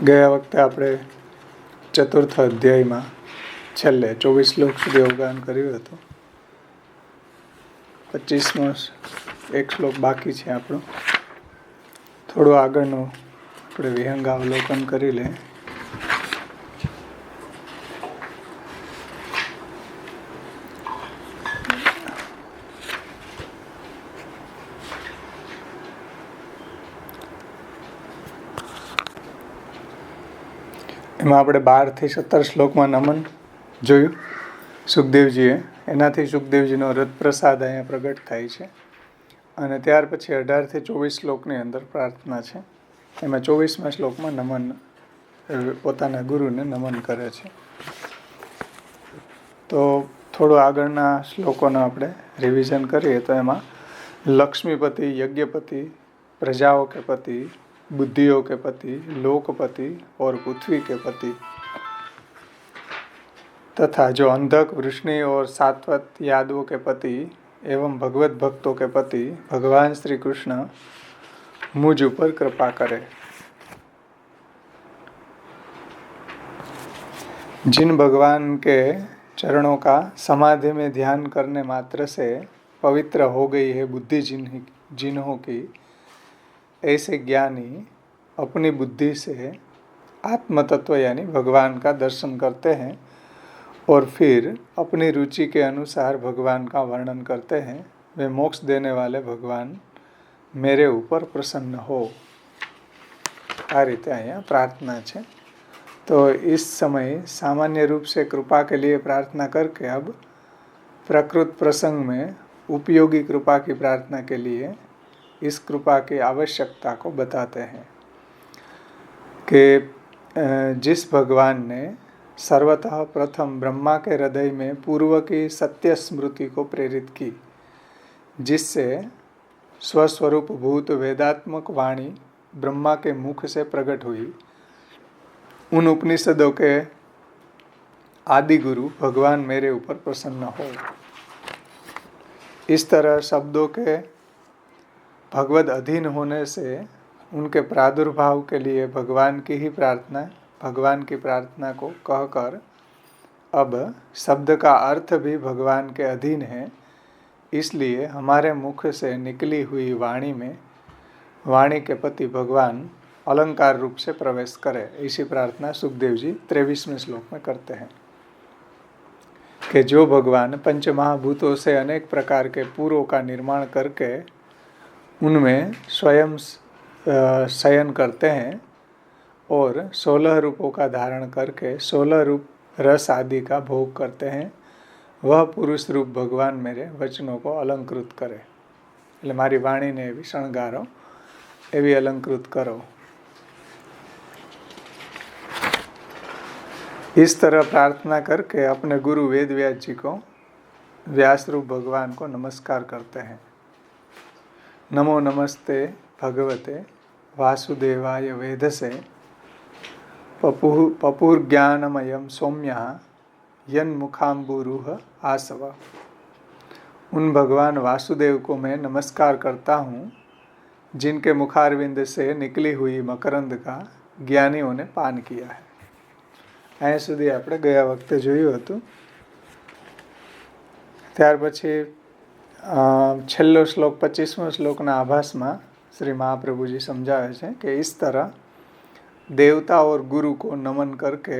ગયા વખતે આપણે ચતુર્થ અધ્યાયમાં છેલ્લે 24 શ્લોક સુધી અવગાહન કર્યું હતું. 25મો એક શ્લોક બાકી છે આપણો. થોડું આગળનું આપણે વિહંગાવલોકન કરી લે. એમાં આપણે 12 થી 17 શ્લોકમાં નમન જોયું સુખદેવજીએ. એનાથી સુખદેવજીનો રથ પ્રસાદ અહીંયા પ્રગટ થાય છે. અને ત્યાર પછી 18 થી 24 શ્લોકની અંદર પ્રાર્થના છે. એમાં 24મા શ્લોકમાં નમન, પોતાના ગુરુને નમન કરે છે. તો થોડું આગળના શ્લોકોનો આપણે રિવિઝન કરીએ તો એમાં લક્ષ્મીપતિ, યજ્ઞપતિ, प्रजाओं के पति, बुद्धियों के पति, लोकपति और पृथ्वी के पति तथा जो अंधक, वृष्णि और सात्वत यादवों के पति एवं भगवत भक्तों के पति भगवान श्री कृष्ण मुझ ऊपर कृपा करे. जिन भगवान के चरणों का समाधि में ध्यान करने मात्र से पवित्र हो गई है बुद्धि जिन्हों की, ऐसे ज्ञानी अपनी बुद्धि से आत्म तत्व यानी भगवान का दर्शन करते हैं और फिर अपनी रुचि के अनुसार भगवान का वर्णन करते हैं. वे मोक्ष देने वाले भगवान मेरे ऊपर प्रसन्न हो. आ रीते यहाँ प्रार्थना है. तो इस समय सामान्य रूप से कृपा के लिए प्रार्थना करके अब प्रकृत प्रसंग में उपयोगी कृपा की प्रार्थना के लिए इस कृपा की आवश्यकता को बताते हैं कि जिस भगवान ने सर्वतः प्रथम ब्रह्मा के हृदय में पूर्व की सत्य स्मृति को प्रेरित की, जिससे स्वस्वरूप भूत वेदात्मक वाणी ब्रह्मा के मुख से प्रकट हुई, उन उपनिषदों के आदि गुरु भगवान मेरे ऊपर प्रसन्न हो. इस तरह शब्दों के भगवद अधीन होने से उनके प्रादुर्भाव के लिए भगवान की प्रार्थना को कहकर अब शब्द का अर्थ भी भगवान के अधीन है. इसलिए हमारे मुख से निकली हुई वाणी में वाणी के पति भगवान अलंकार रूप से प्रवेश करे. इसी प्रार्थना सुखदेव जी 23वें श्लोक में करते हैं कि जो भगवान पंचमहाभूतों से अनेक प्रकार के पूर्वों का निर्माण करके उनमें स्वयं शयन करते हैं और 16 रूपों का धारण करके 16 रूप रस आदि का भोग करते हैं, वह पुरुष रूप भगवान मेरे वचनों को अलंकृत करे. એટલે મારી વાણીને એવી શણગારો, એવી अलंकृत करो. इस तरह प्रार्थना करके अपने गुरु वेद व्यास जी को, व्यास रूप भगवान को नमस्कार करते हैं. नमो नमस्ते भगवते वासुदेवाय वेधसे पपुर्ज्ञानमयं सौम्यः यन्मुखाम्बुरुह आसव. उन भगवान वासुदेव को मैं नमस्कार करता हूँ जिनके मुखारविंद से निकली हुई मकरंद का ज्ञानियों ने पान किया है. અહીં સુધી આપણે ગયા વખતે જોયું હતું. ત્યાર પછી છેલ્લો શ્લોક 25મો શ્લોકના આભાસમાં શ્રી મહાप्रभुजी समझावे છે कि इस तरह देवता और गुरु को नमन करके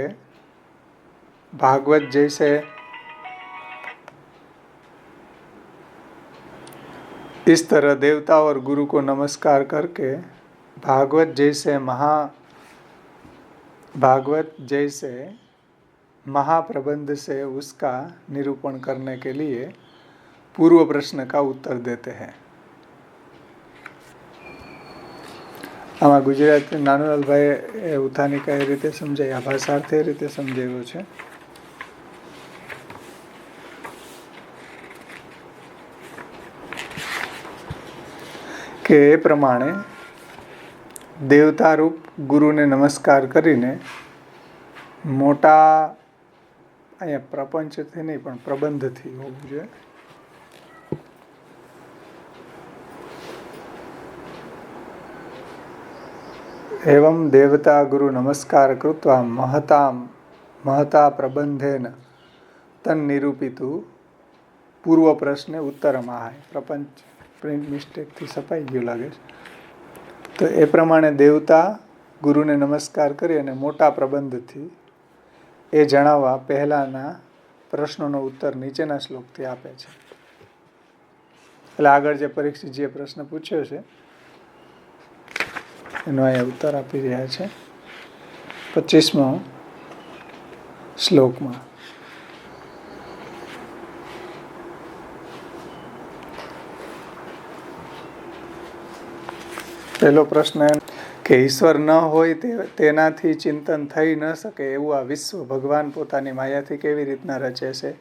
भागवत जैसे इस तरह देवता और गुरु को नमस्कार करके भागवत जैसे महाप्रबंध से उसका निरूपण करने के लिए पूर्व प्रश्न का उत्तर देते हैं. આમાં ગુજરાતી નાનુલાલભાઈ ઉથાનિકા એ રીતે સમજાય, આ ભાષાર્થ એ રીતે સમજાવ્યો છે કે એ પ્રમાણે દેવતા રૂપ ગુરુને નમસ્કાર કરીને મોટા, અહીંયા પ્રપંચથી નહીં પણ પ્રબંધથી હોવું જોઈએ, एवं देवता गुरु नमस्कार कृत्वा महता प्रबंधेन तन्निरूपितु पूर्व प्रश्ने उत्तरमाह. प्रपंच પ્રિન્ટ મિસ્ટેકથી છપાઈ ગયું લાગે છે. તો એ પ્રમાણે દેવતા ગુરુને નમસ્કાર કરી અને મોટા પ્રબંધથી એ જણાવવા પહેલાના પ્રશ્નોનો ઉત્તર નીચેના શ્લોકથી આપે છે. એટલે આગળ જે પરીક્ષિતજીએ પ્રશ્ન પૂછ્યો છે એનો અહીંયા ઉત્તર આપી રહ્યા છે 25મો શ્લોકમાં. પહેલો પ્રશ્ન કે ઈશ્વર ન હોય તેનાથી ચિંતન થઈ ન શકે એવું આ વિશ્વ ભગવાન પોતાની માયાથી કેવી રીતના રચે છે,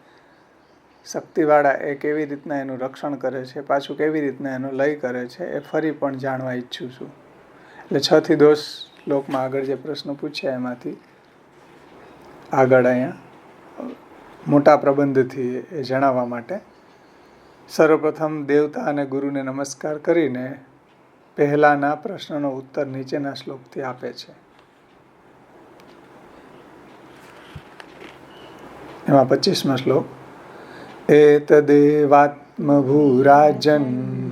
શક્તિવાળા એ કેવી રીતના એનું રક્ષણ કરે છે, પાછું કેવી રીતના એનો લય કરે છે, એ ફરી પણ જાણવા ઈચ્છું છું. એટલે 6 થી 10 શ્લોકમાં આગળ જે પ્રશ્ન પૂછ્યા એમાંથી આગળ અહીંયા મોટા પ્રબંધથી એ જણાવવા માટે સર્વપ્રથમ દેવતા અને ગુરુને નમસ્કાર કરીને પહેલાના પ્રશ્નનો ઉત્તર નીચેના શ્લોકથી આપે છે. એમાં 25મો શ્લોક એતદેવાત્મભૂરાજન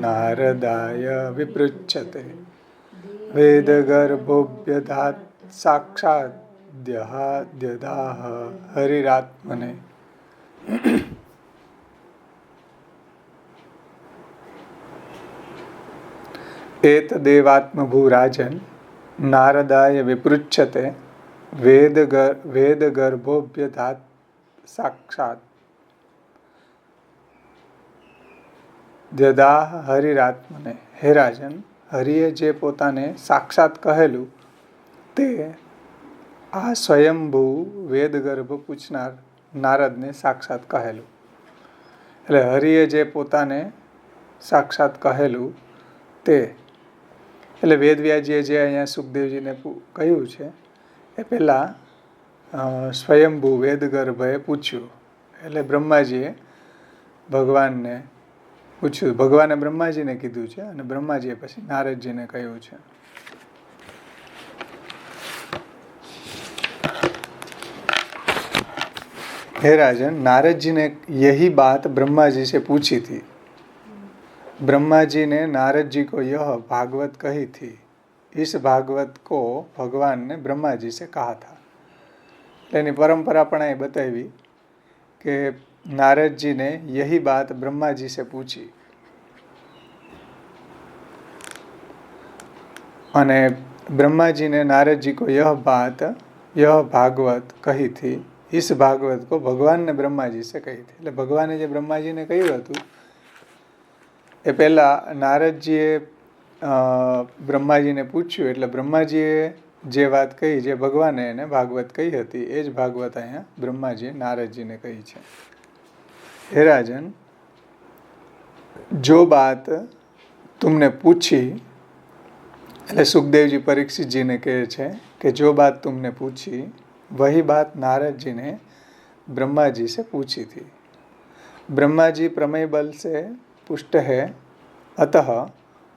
નારદાય વિપૃચ્છતે વેદગર્ભોભ્યધાત સાક્ષાદ્યદાહ હરિરાત્મને. एतदेवात्मभूराजन नारदाय विपृच्छते वेदगर्भोभ्यधात साक्षात દ્યદાહ હરિરાત્મને. હે રાજન, હરિએ જે પોતાને સાક્ષાત કહેલું તે આ સ્વયંભૂ વેદગર્ભ પૂછનાર નારદને સાક્ષાત કહેલું. એટલે હરિએ જે પોતાને સાક્ષાત કહેલું તે એટલે વેદવ્યાજીએ જે અહીંયા સુખદેવજીને કહ્યું છે એ પહેલાં સ્વયંભૂ વેદગર્ભએ પૂછ્યું. એટલે બ્રહ્માજીએ ભગવાનને પૂછ્યું, ભગવાને બ્રહ્માજીને કીધું છે અને બ્રહ્માજીએ પછી નારદજીને કહ્યું છે. हे राजन, नारद जी ने यही बात ब्रह्मा जी से पूछी थी. ब्रह्मा जी ने नारद जी को यह भागवत कही थी. इस भागवत को भगवान ने ब्रह्मा जी से कहा था. એની પરંપરા પણ અહીં બતાવી કે नारद जी ने यही बात ब्रह्मा जी से पूछी અને ब्रह्मा जी ने नारद जी को यह भागवत कही थी. इस भागवत को भगवान ने ब्रह्मा जी से कही थी. એટલે ભગવાને જે બ્રહ્માજીને કહ્યું હતું એ પહેલા નારદજીએ બ્રહ્માજીને પૂછ્યું. એટલે બ્રહ્માજીએ જે વાત કહી, જે ભગવાને એને ભાગવત કહી હતી એ જ ભાગવત અહીંયા બ્રહ્માજીએ નારદજીને કહી છે. હે રાજન, જો બાત तुमने पूछी, એટલે સુખદેવજી પરીક્ષિતજીને કહે છે કે જો बात तुमने पूछी वही बात नारद जी ने ब्रह्मा जी से पूछी थी. ब्रह्मा जी प्रमेय बल से पुष्ट है, अतः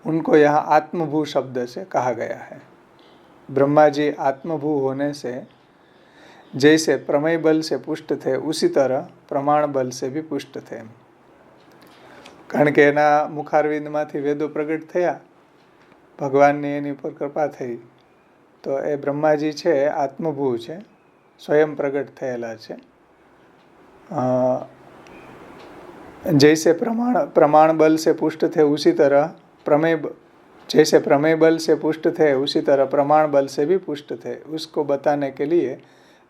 उनको यहाँ आत्मभू शब्द से कहा गया है. ब्रह्मा जी आत्मभू होने से जैसे प्रमेय बल से पुष्ट थे उसी तरह प्रमाण बल से भी पुष्ट थे. કારણ કે એના મુખારવિંદમાંથી વેદો પ્રગટ થયા, ભગવાનની એની પર કૃપા થઈ, તો એ બ્રહ્માજી છે આત્મભૂ છે, સ્વયં પ્રગટ થયેલા છે. जैसे प्रमाण बल से पुष्ट थे उसी तरह जैसे प्रमेय बल से पुष्ट थे उसी तरह प्रमाण बल से भी पुष्ट थे. उसको बताने के लिए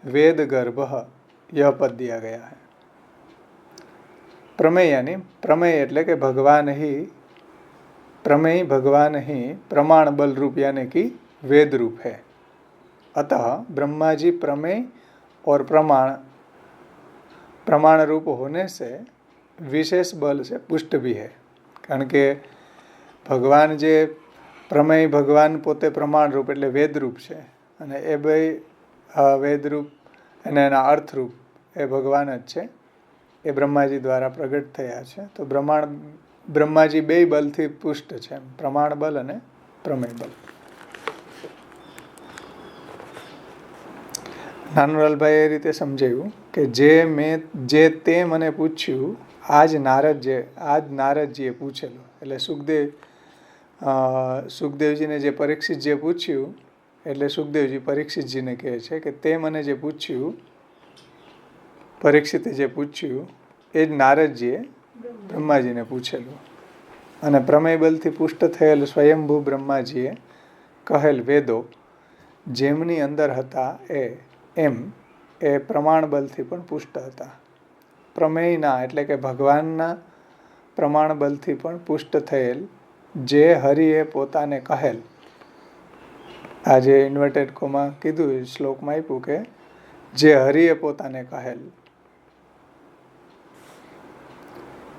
वेद गर्भ यह पद दिया गया है. प्रमेय यानी प्रमेय એટલે કે ભગવાન ही प्रमेय भगवान ही प्रमाण बल रूप यानी कि वेद रूप है. अतः ब्रह्मा जी प्रमेय और प्रमाण रूप होने से विशेष बल से पुष्ट भी है. કારણ કે ભગવાન જે પ્રમેય ભગવાન પોતે પ્રમાણ રૂપ એટલે વેદ રૂપ છે અને એ બે વેદ રૂપ અને એના અર્થ રૂપ એ ભગવાન જ છે. એ બ્રહ્માજી દ્વારા પ્રગટ થયા છે. તો બ્રહ્માજી બે બલથી પુષ્ટ છે, પ્રમાણ બલ અને પ્રમેય બલ. નાનલાલભાઈ એ રીતે સમજાવ્યું કે જે તે મને પૂછ્યું આજ નારદજીએ પૂછેલું. એટલે સુખદેવજીને જે પરીક્ષિતજીએ પૂછ્યું, એટલે સુખદેવજી પરીક્ષિતજીને કહે છે કે તે મને જે પૂછ્યું, પરીક્ષિતે જે પૂછ્યું એ જ નારદજીએ બ્રહ્માજીને પૂછેલું. અને પ્રમેય બલથી પુષ્ટ થયેલ સ્વયંભૂ બ્રહ્માજીએ કહેલ વેદો જેમની અંદર હતા એ પ્રમાણ બલથી પણ પુષ્ટ હતા. પ્રમેયના એટલે કે ભગવાનના પ્રમાણ બલથી પણ પુષ્ટ થયેલ જે હરિએ પોતાને કહેલ. આ જે ઇન્વર્ટેડ કોમા કીધું શ્લોકમાં આપ્યું કે જે હરિએ પોતાને કહેલ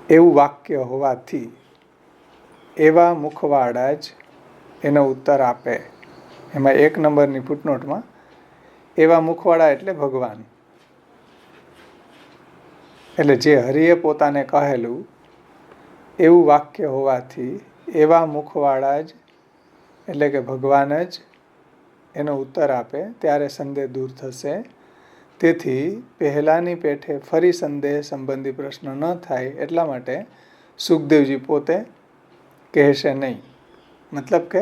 એવું વાક્ય હોવાથી એવા મુખવાળા જ એનો ઉત્તર આપે. એમાં 1 નંબરની ફૂટનોટમાં એવા મુખવાળા એટલે ભગવાન. એટલે જે હરિએ પોતાને કહેલું એવું વાક્ય હોવાથી એવા મુખવાળા જ એટલે કે ભગવાન જ એનો ઉત્તર આપે ત્યારે સંદેહ દૂર થશે. તેથી પહેલાની પેઠે ફરી સંદેહ સંબંધી પ્રશ્ન ન થાય એટલા માટે સુખદેવજી પોતે કહેશે નહીં. મતલબ કે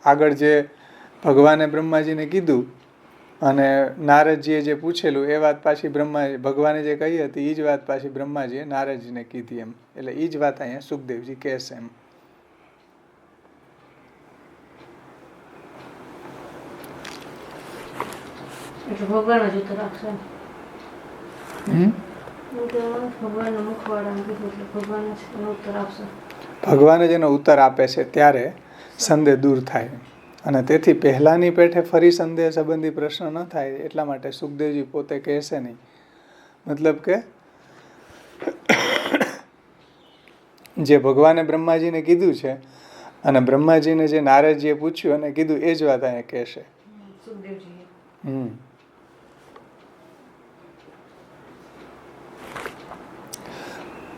આગળ જે ભગવાને બ્રહ્માજીને કીધું અને નારદજીએ જે પૂછેલું એ વાત પાછી ભગવાને જે કહી હતી એ જ વાત પાછી બ્રહ્માજીએ નારદજીને કીધી એમ. એટલે એ જ વાત અહીંયા સુખદેવજી કહેશે એમ. ભગવાન જ ઉત્તર આપશે. ભગવાન જ એનો ઉત્તર આપે છે ત્યારે સંદેહ દૂર થાય. અને તેથી પહેલાની પેઠે ફરી સંદેહ સંબંધી પ્રશ્ન ન થાય એટલા માટે સુખદેવજી પોતે કહેશે નહીં. મતલબ કે જે ભગવાને બ્રહ્માજીને કીધું છે અને બ્રહ્માજીને જે નારદજીએ પૂછ્યું અને કીધું એ જ વાત અહીંયા કહેશે.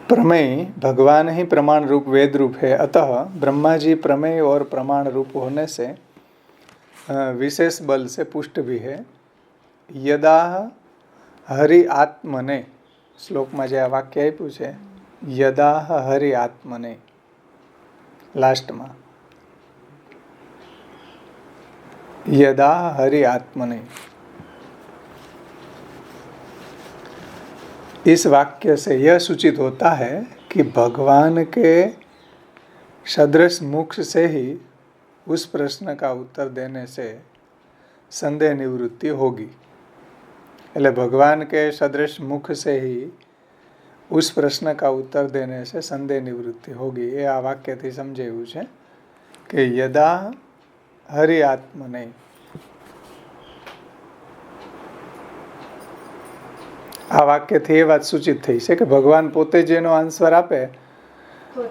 प्रमेय भगवान ही प्रमाण रूप वेद रूप है, अतः ब्रह्मा जी प्रमेय और प्रमाण रूप होने से विशेष बल से पुष्ट भी है. यदा हरि आत्मने, श्लोक में जो वाक्य आप्યું છે यदा हरि आत्मने, लास्ट में यदा हरि आत्मने, इस वाक्य से यह सूचित होता है कि भगवान के सदृश मुख से ही उस प्रश्न का उत्तर देने से संदेह निवृत्ति होगी. એટલે भगवान के सदृश मुख से ही उस प्रश्न का उत्तर देने से संदेह निवृत्ति होगी. ये आ वाक्यથી સમજાવ્યું છે કે यदा हरि आत्मने, આ વાક્યથી એ વાત સૂચિત થઈ છે કે ભગવાન પોતે જેનો આન્સર આપે,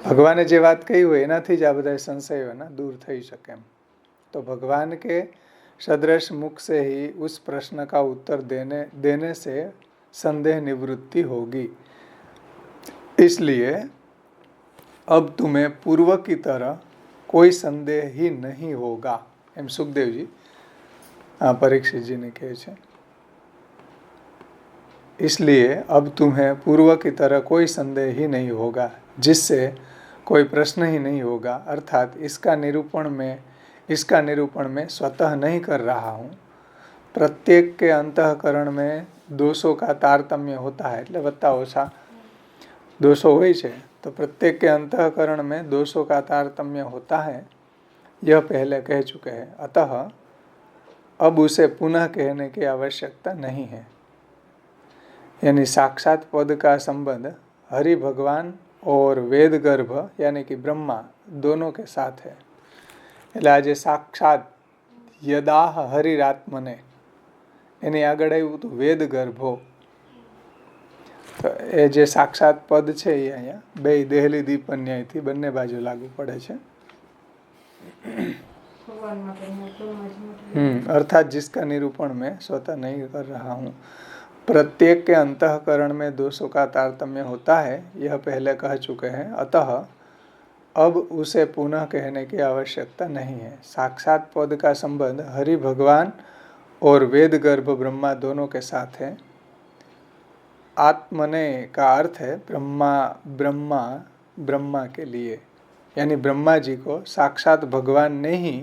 ભગવાને જે વાત કહી હોય એનાથી જ આ બધા સંશયોના દૂર થઈ શકે એમ. તો ભગવાન के सदृश मुख से ही उस प्रश्न का उत्तर देने से संदेह निवृत्ति होगी. इसलिए अब तुम्हें पूर्व की तरह कोई संदेह ही नहीं होगा. एम सुखदेव जी परीक्षित जी ने कहे छे. इसलिए अब तुम्हें पूर्व की तरह कोई संदेह ही नहीं होगा, जिससे कोई प्रश्न ही नहीं होगा. अर्थात इसका निरूपण में स्वतः नहीं कर रहा हूँ. प्रत्येक के अंतःकरण में दोषों का तारतम्य होता है. એટલે વત્તા ઓછા दोषों હોય છે तो प्रत्येक के अंतःकरण में दोषों का तारतम्य होता है, यह पहले कह चुके हैं. अतः अब उसे पुनः कहने की आवश्यकता नहीं है. यानी साक्षात पद का संबंध हरि भगवान और वेद गर्भ यानी कि ब्रह्मा दोनों के साथ है. એટલે આજે સાક્ષાત યદાહ હરિરાત્મને એની આગળ આવ્યું હતું વેદ ગર્ભો. તો એ જે સાક્ષાત પદ છે એ અહીંયા બે દેહલી દીપ અન્યાયથી બંને બાજુ લાગુ પડે છે. अर्थात जिसका निरूपण मैं स्वतः नहीं कर रहा हूँ. प्रत्येक के अंतःकरण में दोषों का तारतम्य होता है, यह पहले कह चुके हैं. अतः अब उसे पुनः कहने की आवश्यकता नहीं है. साक्षात पद का संबंध हरि भगवान और वेद गर्भ ब्रह्मा दोनों के साथ है। आत्मने का अर्थ है ब्रह्मा, ब्रह्मा ब्रह्मा के लिए, यानी ब्रह्मा जी को साक्षात भगवान ने ही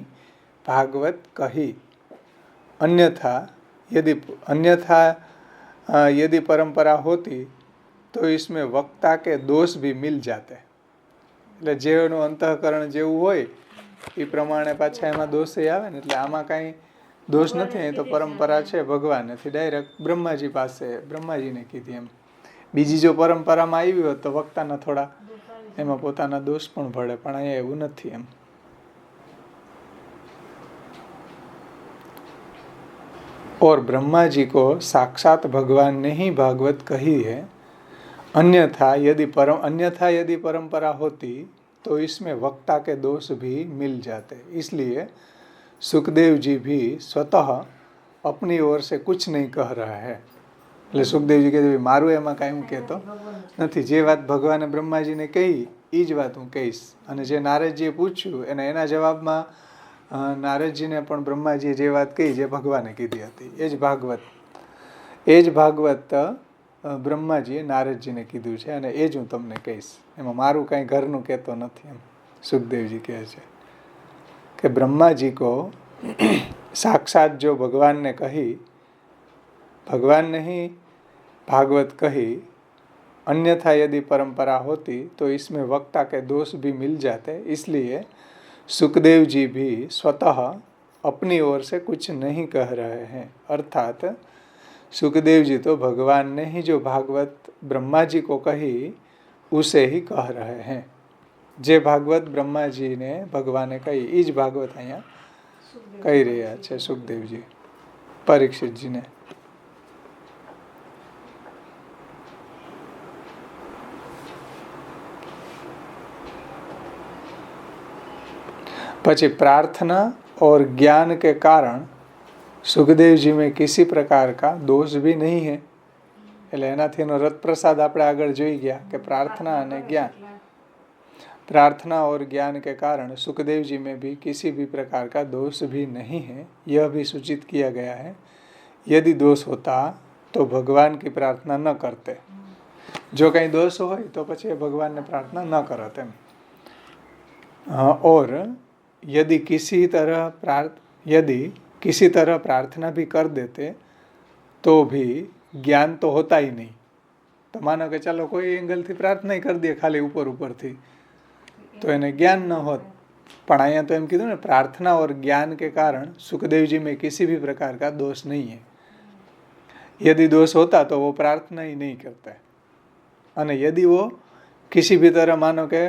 भागवत कही। अन्यथा यदि परंपरा होती तो इसमें वक्ता के दोष भी मिल जाते। એટલે જેનું અંતઃકરણ જેવું હોય એ પ્રમાણે પાછા એમાં દોષ આવે ને, એટલે આમાં કાંઈ દોષ નથી. તો પરંપરા છે ભગવાનથી ડાયરેક્ટ બ્રહ્માજી પાસે બ્રહ્માજીને કીધી એમ. બીજી જો પરંપરામાં આવી હોત તો વક્તાના થોડા એમાં પોતાના દોષ પણ ભળે, પણ અહીંયા એવું નથી એમ. और ब्रह्मा जी को साक्षात भगवान ने ही भागवत कही है। अन्यथा यदि परंपरा होती तो इसमें वक्ता के दोष भी मिल जाते। इसलिए सुखदेव जी भी स्वतः अपनी ओर से कुछ नहीं कह रहा है। એટલે સુખદેવજી કહે મારું એમાં કાંઈ હું કહેતો નથી, જે વાત ભગવાને બ્રહ્માજીને કહી એ જ વાત હું કહીશ. અને જે નારદજીએ પૂછ્યું અને એના જવાબમાં નારદજીને પણ બ્રહ્માજીએ જે વાત કહી જે ભગવાને કીધી હતી એ જ ભાગવત બ્રહ્માજીએ નારદજીને કીધું છે અને એ જ હું તમને કહીશ. એમાં મારું કાંઈ ઘરનું કહેતો નથી એમ સુખદેવજી કહે છે કે બ્રહ્માજી કો साक्षात जो भगवान ने कही, भगवान ने ही भागवत कही, अन्यथा यदि परंपरा होती तो इसमें वक्ता के दोष भी मिल जाते। इसलिए सुखदेव जी भी स्वतः अपनी ओर से कुछ नहीं कह रहे हैं। अर्थात सुखदेव जी तो भगवान ने ही जो भागवत ब्रह्मा जी को कही उसे ही कह रहे हैं। जे भागवत ब्रह्मा जी ने भगवाने कही એ જ ભાગવત અહીંયા કહી રહ્યા છે સુખદેવજી પરીક્ષિતજીને. પછી प्रार्थना और ज्ञान के कारण सुखदेव जी में किसी प्रकार का दोष भी नहीं है. એટલે એનાથી એનો રથ પ્રસાદ આપણે આગળ જોઈ ગયા કે प्रार्थना અને ज्ञान, प्रार्थना और ज्ञान के कारण सुखदेव जी में भी किसी भी प्रकार का दोष भी नहीं है, यह भी सूचित किया गया है. यदि दोष होता तो भगवान की प्रार्थना न करते. जो कहीं दोष हो तो પછી भगवान ने प्रार्थना न करते. और यदि किसी तरह प्रार्थना भी कर देते तो भी ज्ञान तो होता ही नहीं. तो मानो कि चलो कोई एंगल थी प्रार्थना ही कर दिए खाली ऊपर थी तो એને જ્ઞાન ન હોત. પણ અહીંયા તો એમ કીધું ને प्रार्थना और ज्ञान के कारण सुखदेव जी में किसी भी प्रकार का दोष नहीं है. यदि दोष होता तो वो प्रार्थना ही नहीं करता. અને यदि वो किसी भी तरह मानो के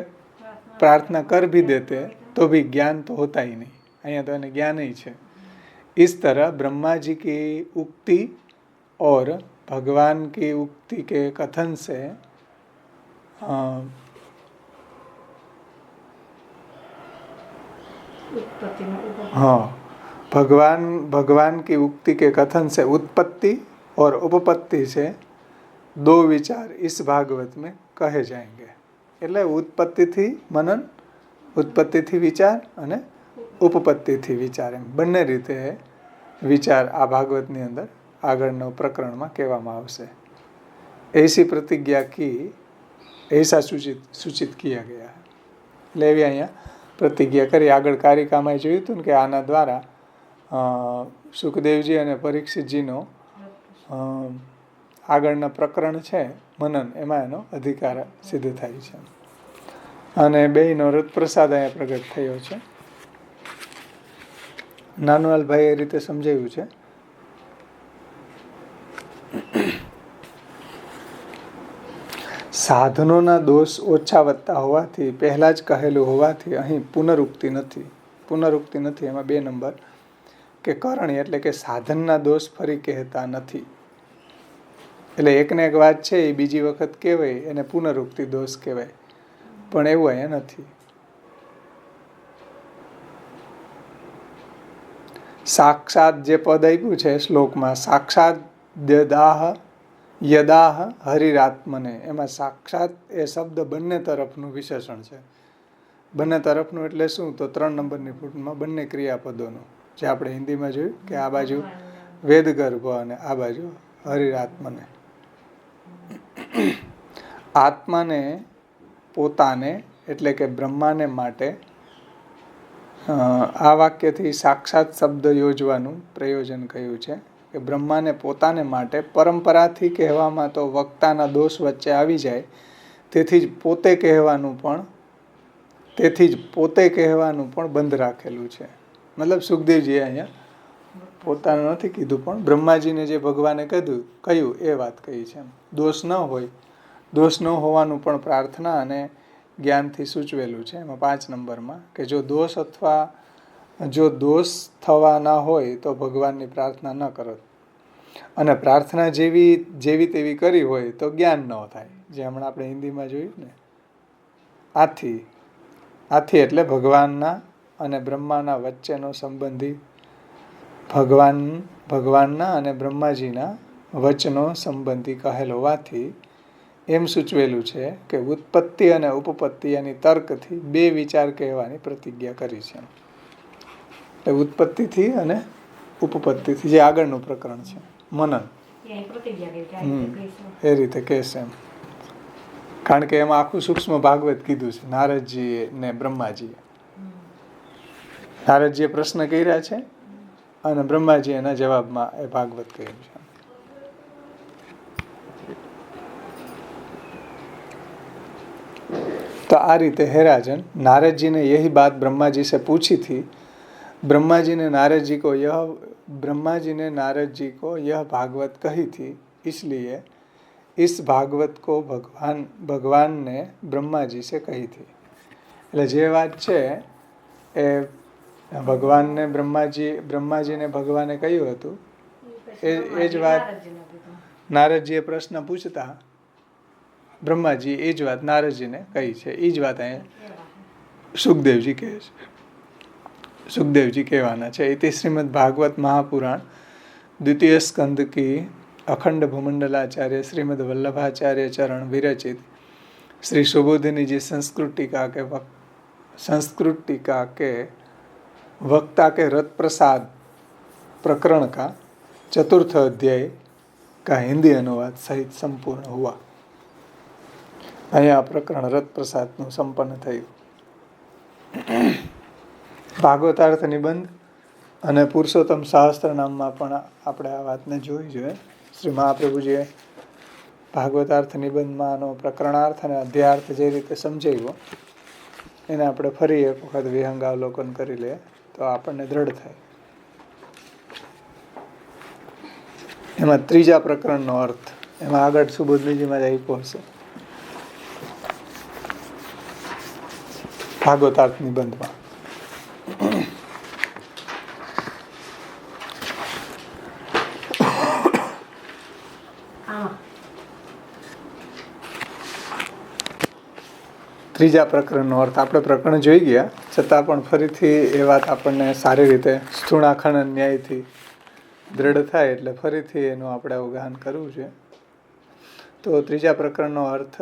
प्रार्थना कर भी देते तो भी ज्ञान तो होता ही नहीं. અહીંયા તો એને જ્ઞાન ही છે. इस तरह ब्रह्मा जी की उक्ति और भगवान की उक्ति के कथन से भगवान की उक्ति के कथन से उत्पत्ति और उपपत्ति से दो विचार इस भागवत में कहे जाएंगे. એટલે ઉત્પત્તિથી મનન, ઉત્પત્તિથી વિચાર અને ઉપપત્તિથી વિચાર એમ બંને રીતે વિચાર આ ભાગવતની અંદર આગળનો પ્રકરણમાં કહેવામાં આવશે. ऐसी प्रतिज्ञा की, ऐसा सूचित किया गया है. એટલે એવી અહીંયા પ્રતિજ્ઞા કરી. આગળ કારિકામાં જોયું હતું ને કે આના દ્વારા સુખદેવજી અને પરીક્ષિતજીનો આગળના પ્રકરણ છે મનન એમાં એનો અધિકાર સિદ્ધ થાય છે. અને બેયનો રથ પ્રસાદ અહીંયા પ્રગટ થયો છે. નાનવાલભાઈ એ રીતે સમજાવ્યું છે. સાધનોના દોષ ઓછા વધતા હોવાથી પહેલા જ કહેલું હોવાથી અહીં પુનરુક્તિ નથી. એમાં 2 નંબર કે કરણી એટલે કે સાધનના દોષ ફરી કહેતા નથી. એટલે એકને એક વાત છે એ બીજી વખત કહેવાય એને પુનરુક્તિ દોષ કહેવાય, પણ એવું અહીંયા નથી. સાક્ષાત જે પદ આપ્યું છે શ્લોકમાં, સાક્ષાત યદાહ હરિરાત્મને, એમાં સાક્ષાત એ શબ્દ બંને તરફનું વિશેષણ છે. બંને તરફનું એટલે શું? તો 3 નંબરની ફૂટમાં બંને ક્રિયાપદોનું, જે આપણે હિન્દીમાં જોયું કે આ બાજુ વેદગર્ભ અને આ બાજુ હરિરાત્મને. આત્માને પોતાને એટલે કે બ્રહ્માને માટે આ વાક્યથી સાક્ષાત શબ્દ યોજવાનું પ્રયોજન કહ્યું છે કે બ્રહ્માને પોતાને માટે પરંપરાથી કહેવામાં તો વક્તાના દોષ વચ્ચે આવી જાય, તેથી જ પોતે કહેવાનું પણ બંધ રાખેલું છે. મતલબ સુખદેવજીએ અહીંયા પોતાનું નથી કીધું, પણ બ્રહ્માજીને જે ભગવાને કહ્યું એ વાત કહી છે. દોષ ન હોય, દોષ ન હોવાનું પણ પ્રાર્થના અને જ્ઞાનથી સૂચવેલું છે. એમાં 5 નંબરમાં કે જો દોષ થવા ના હોય તો ભગવાનની પ્રાર્થના ન કરો, અને પ્રાર્થના જેવી તેવી કરી હોય તો જ્ઞાન ન થાય, જે હમણાં આપણે હિન્દીમાં જોયું ને. આથી એટલે ભગવાનના અને બ્રહ્માના વચ્ચેનો સંબંધી ભગવાનના અને બ્રહ્માજીના વચનો સંબંધી કહેલ હોવાથી એમ સૂચવેલું છે કે ઉત્પત્તિ અને ઉપપત્તિ એની તર્કથી 2 વિચાર કહેવાની પ્રતિજ્ઞા કરી છે. એટલે ઉત્પત્તિથી અને ઉપપત્તિથી, જે આગળનું પ્રકરણ છે મનન, એ રીતે કહેશે એમ. કારણ કે એમાં આખું સૂક્ષ્મ ભાગવત કીધું છે નારદજીએ ને બ્રહ્માજીએ. નારદજીએ પ્રશ્ન કર્યા છે અને બ્રહ્માજી એના જવાબમાં એ ભાગવત કહ્યું છે. तो आ रीते हे राजन, नारद जी ने यही बात ब्रह्मा जी से पूछी थी. ब्रह्मा जी ने नारद जी को यह भागवत कही थी, इसलिए इस भागवत को भगवान ने ब्रह्मा जी से कही थी. એટલે જે વાત છે એ ભગવાનને બ્રહ્માજીને ભગવાને કહ્યું હતું એ જ વાત નારદજીએ પ્રશ્ન પૂછતા બ્રહ્માજી એ જ વાત નારદજીને કહી છે. એ જ વાત અહીંયા સુખદેવજી કહે છે, સુખદેવજી કહેવાના છે. इति श्रीमद् भागवत महापुराण द्वितीय स्कंद की अखंड भूमंडलाचार्य श्रीमद् वल्लभाचार्य चरण विरचित श्री सुबोधिनी जी संस्कृत टीका के वक्ता के रत प्रसाद प्रकरण का 4th अध्याय का हिंदी अनुवाद सहित संपूर्ण हुआ. અહીંયા પ્રકરણ રત પ્રસાદનું સંપન્ન થયું. ભાગવતાર્થ નિબંધ અને પુરુષોત્તમ સહસ્ત્રનામમાં પણ આપણે આ વાતને જોઈ જોઈએ. શ્રી મહાપ્રભુજીએ ભાગવતાર્થ નિબંધમાં આનો પ્રકરણાર્થ અને અધ્યાર્થ જે રીતે સમજાવ્યો એને આપણે ફરી એક વખત વિહંગાવલોકન કરી લઈએ તો આપણને દ્રઢ થાય. એમાં 3જા પ્રકરણનો અર્થ એમાં આગળ સુબોધનીજીમાં જ આપ્યો હશે. ભાગવતાર્થ નિબંધમાં ત્રીજા પ્રકરણનો અર્થ આપણે પ્રકરણ જોઈ ગયા, છતાં પણ ફરીથી એ વાત આપણને સારી રીતે સ્થૂળાખંડ ન્યાયથી દ્રઢ થાય એટલે ફરીથી એનું આપણે અવગાહન કરવું છે. તો ત્રીજા પ્રકરણનો અર્થ,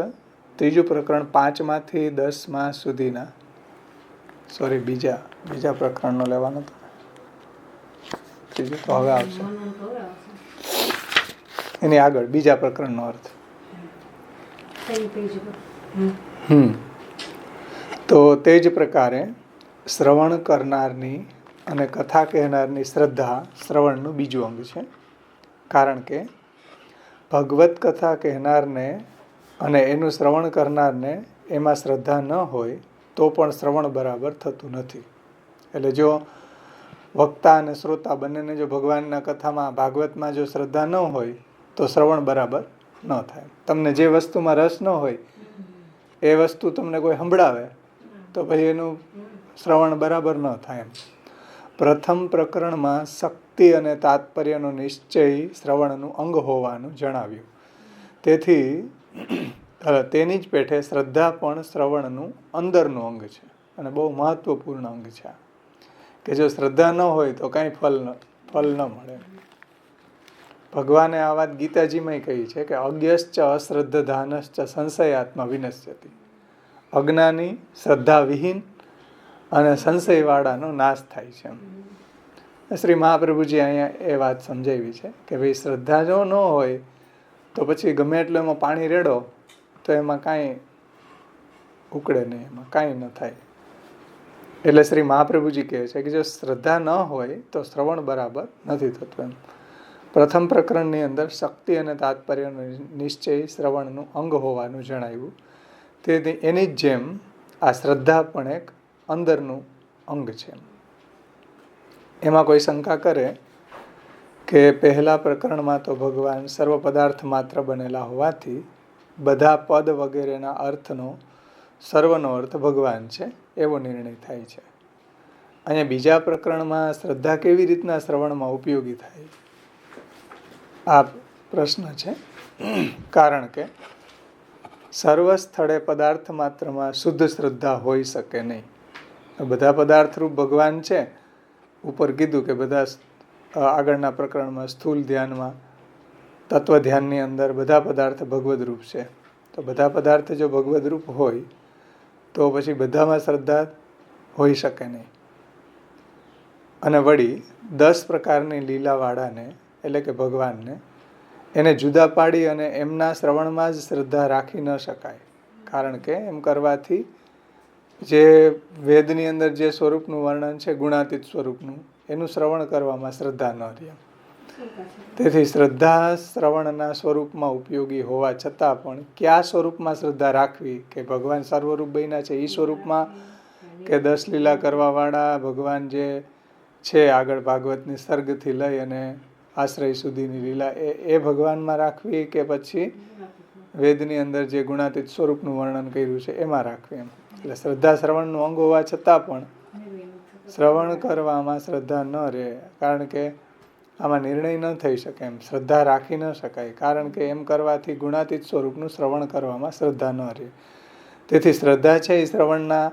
ત્રીજું પ્રકરણ 5માંથી 10 સુધીના, સોરી બીજા પ્રકરણનો લેવાનો હતો, ત્રીજું તો હવે આવશે, એની આગળ બીજા પ્રકરણનો અર્થ. તો તે જ પ્રકારે શ્રવણ કરનારની અને કથા કહેનારની શ્રદ્ધા શ્રવણનું બીજું અંગ છે. કારણ કે ભગવત કથા કહેનારને અને એનું શ્રવણ કરનારને એમાં શ્રદ્ધા ન હોય તો પણ શ્રવણ બરાબર થતું નથી. એટલે જો વક્તા અને શ્રોતા બંનેને જો ભગવાનના કથામાં ભાગવતમાં જો શ્રદ્ધા ન હોય તો શ્રવણ બરાબર ન થાય. તમને જે વસ્તુમાં રસ ન હોય એ વસ્તુ તમને કોઈ સંભળાવે તો પછી એનું શ્રવણ બરાબર ન થાય. પ્રથમ પ્રકરણમાં શક્તિ અને તાત્પર્યનો નિશ્ચય શ્રવણનું અંગ હોવાનું જણાવ્યું. તેથી તેની જ પેઠે શ્રદ્ધા પણ શ્રવણનું અંદરનું અંગ છે અને બહુ મહત્વપૂર્ણ અંગ છે. કે જો શ્રદ્ધા ન હોય તો કાંઈ ફલ ન મળે. ભગવાને આ વાત ગીતાજીમાં કહી છે કે અજ્ઞશ્ચ અશ્રદ્ધાનશ્ચ સંશયાત્મા વિનશ્યતિ. અજ્ઞાની, શ્રદ્ધા વિહીન અને સંશયવાળાનો નાશ થાય છે. શ્રી મહાપ્રભુજી અહીંયા એ વાત સમજાવી છે કે ભાઈ શ્રદ્ધા જો ન હોય તો પછી ગમે એટલું એમાં પાણી રેડો તો એમાં કાંઈ ઉકળે નહીં, એમાં કાંઈ ન થાય. એટલે શ્રી મહાપ્રભુજી કહે છે કે જો શ્રદ્ધા ન હોય તો શ્રવણ બરાબર નથી થતું એમ. પ્રથમ પ્રકરણની અંદર શક્તિ અને તાત્પર્યનો નિશ્ચય શ્રવણનું અંગ હોવાનું જણાવ્યું. તેથી એની જ જેમ આ શ્રદ્ધા પણ એક અંદરનું અંગ છે. એમાં કોઈ શંકા કરે કે પહેલા પ્રકરણમાં તો ભગવાન સર્વ પદાર્થ માત્ર બનેલા હોવાથી બધા પદ વગેરેના અર્થનો સર્વનો અર્થ ભગવાન છે એવો નિર્ણય થાય છે. અહીંયા બીજા પ્રકરણમાં શ્રદ્ધા કેવી રીતના શ્રવણમાં ઉપયોગી થાય આ પ્રશ્ન છે. કારણ કે સર્વ સ્થળે પદાર્થ માત્રમાં શુદ્ધ શ્રદ્ધા હોઈ શકે નહીં. બધા પદાર્થરૂપ ભગવાન છે. ઉપર કીધું કે બધા આગળના પ્રકરણમાં સ્થૂલ ધ્યાનમાં તત્વ ધ્યાનની અંદર બધા પદાર્થ ભગવદ રૂપ છે. તો બધા પદાર્થ જો ભગવદ રૂપ હોય તો પછી બધામાં શ્રદ્ધા હોઈ શકે નહીં. અને વળી 10 પ્રકારની લીલાવાળાને એટલે કે ભગવાનને એને જુદા પાડી અને એમના શ્રવણમાં જ શ્રદ્ધા રાખી ન શકાય. કારણ કે એમ કરવાથી જે વેદની અંદર જે સ્વરૂપનું વર્ણન છે ગુણાતીત સ્વરૂપનું એનું શ્રવણ કરવામાં શ્રદ્ધા ન રહે. તેથી શ્રદ્ધા શ્રવણના સ્વરૂપમાં ઉપયોગી હોવા છતાં પણ કયા સ્વરૂપમાં શ્રદ્ધા રાખવી કે ભગવાન સર્વરૂપ બન્યા છે એ સ્વરૂપમાં કે 10 લીલા કરવાવાળા ભગવાન જે છે આગળ ભાગવતની સર્ગથી લઈ અને આશ્રય સુધીની લીલા એ ભગવાનમાં રાખવી કે પછી વેદની અંદર જે ગુણાતીત સ્વરૂપનું વર્ણન કર્યું છે એમાં રાખવી એમ. એટલે શ્રદ્ધા શ્રવણનું અંગ હોવા છતાં પણ શ્રવણ કરવામાં શ્રદ્ધા ન રહે. કારણ કે આમાં નિર્ણય ન થઈ શકે એમ, શ્રદ્ધા રાખી ન શકાય. કારણ કે એમ કરવાથી ગુણાતીત સ્વરૂપનું શ્રવણ કરવામાં શ્રદ્ધા ન રહે. તેથી શ્રદ્ધા છે એ શ્રવણના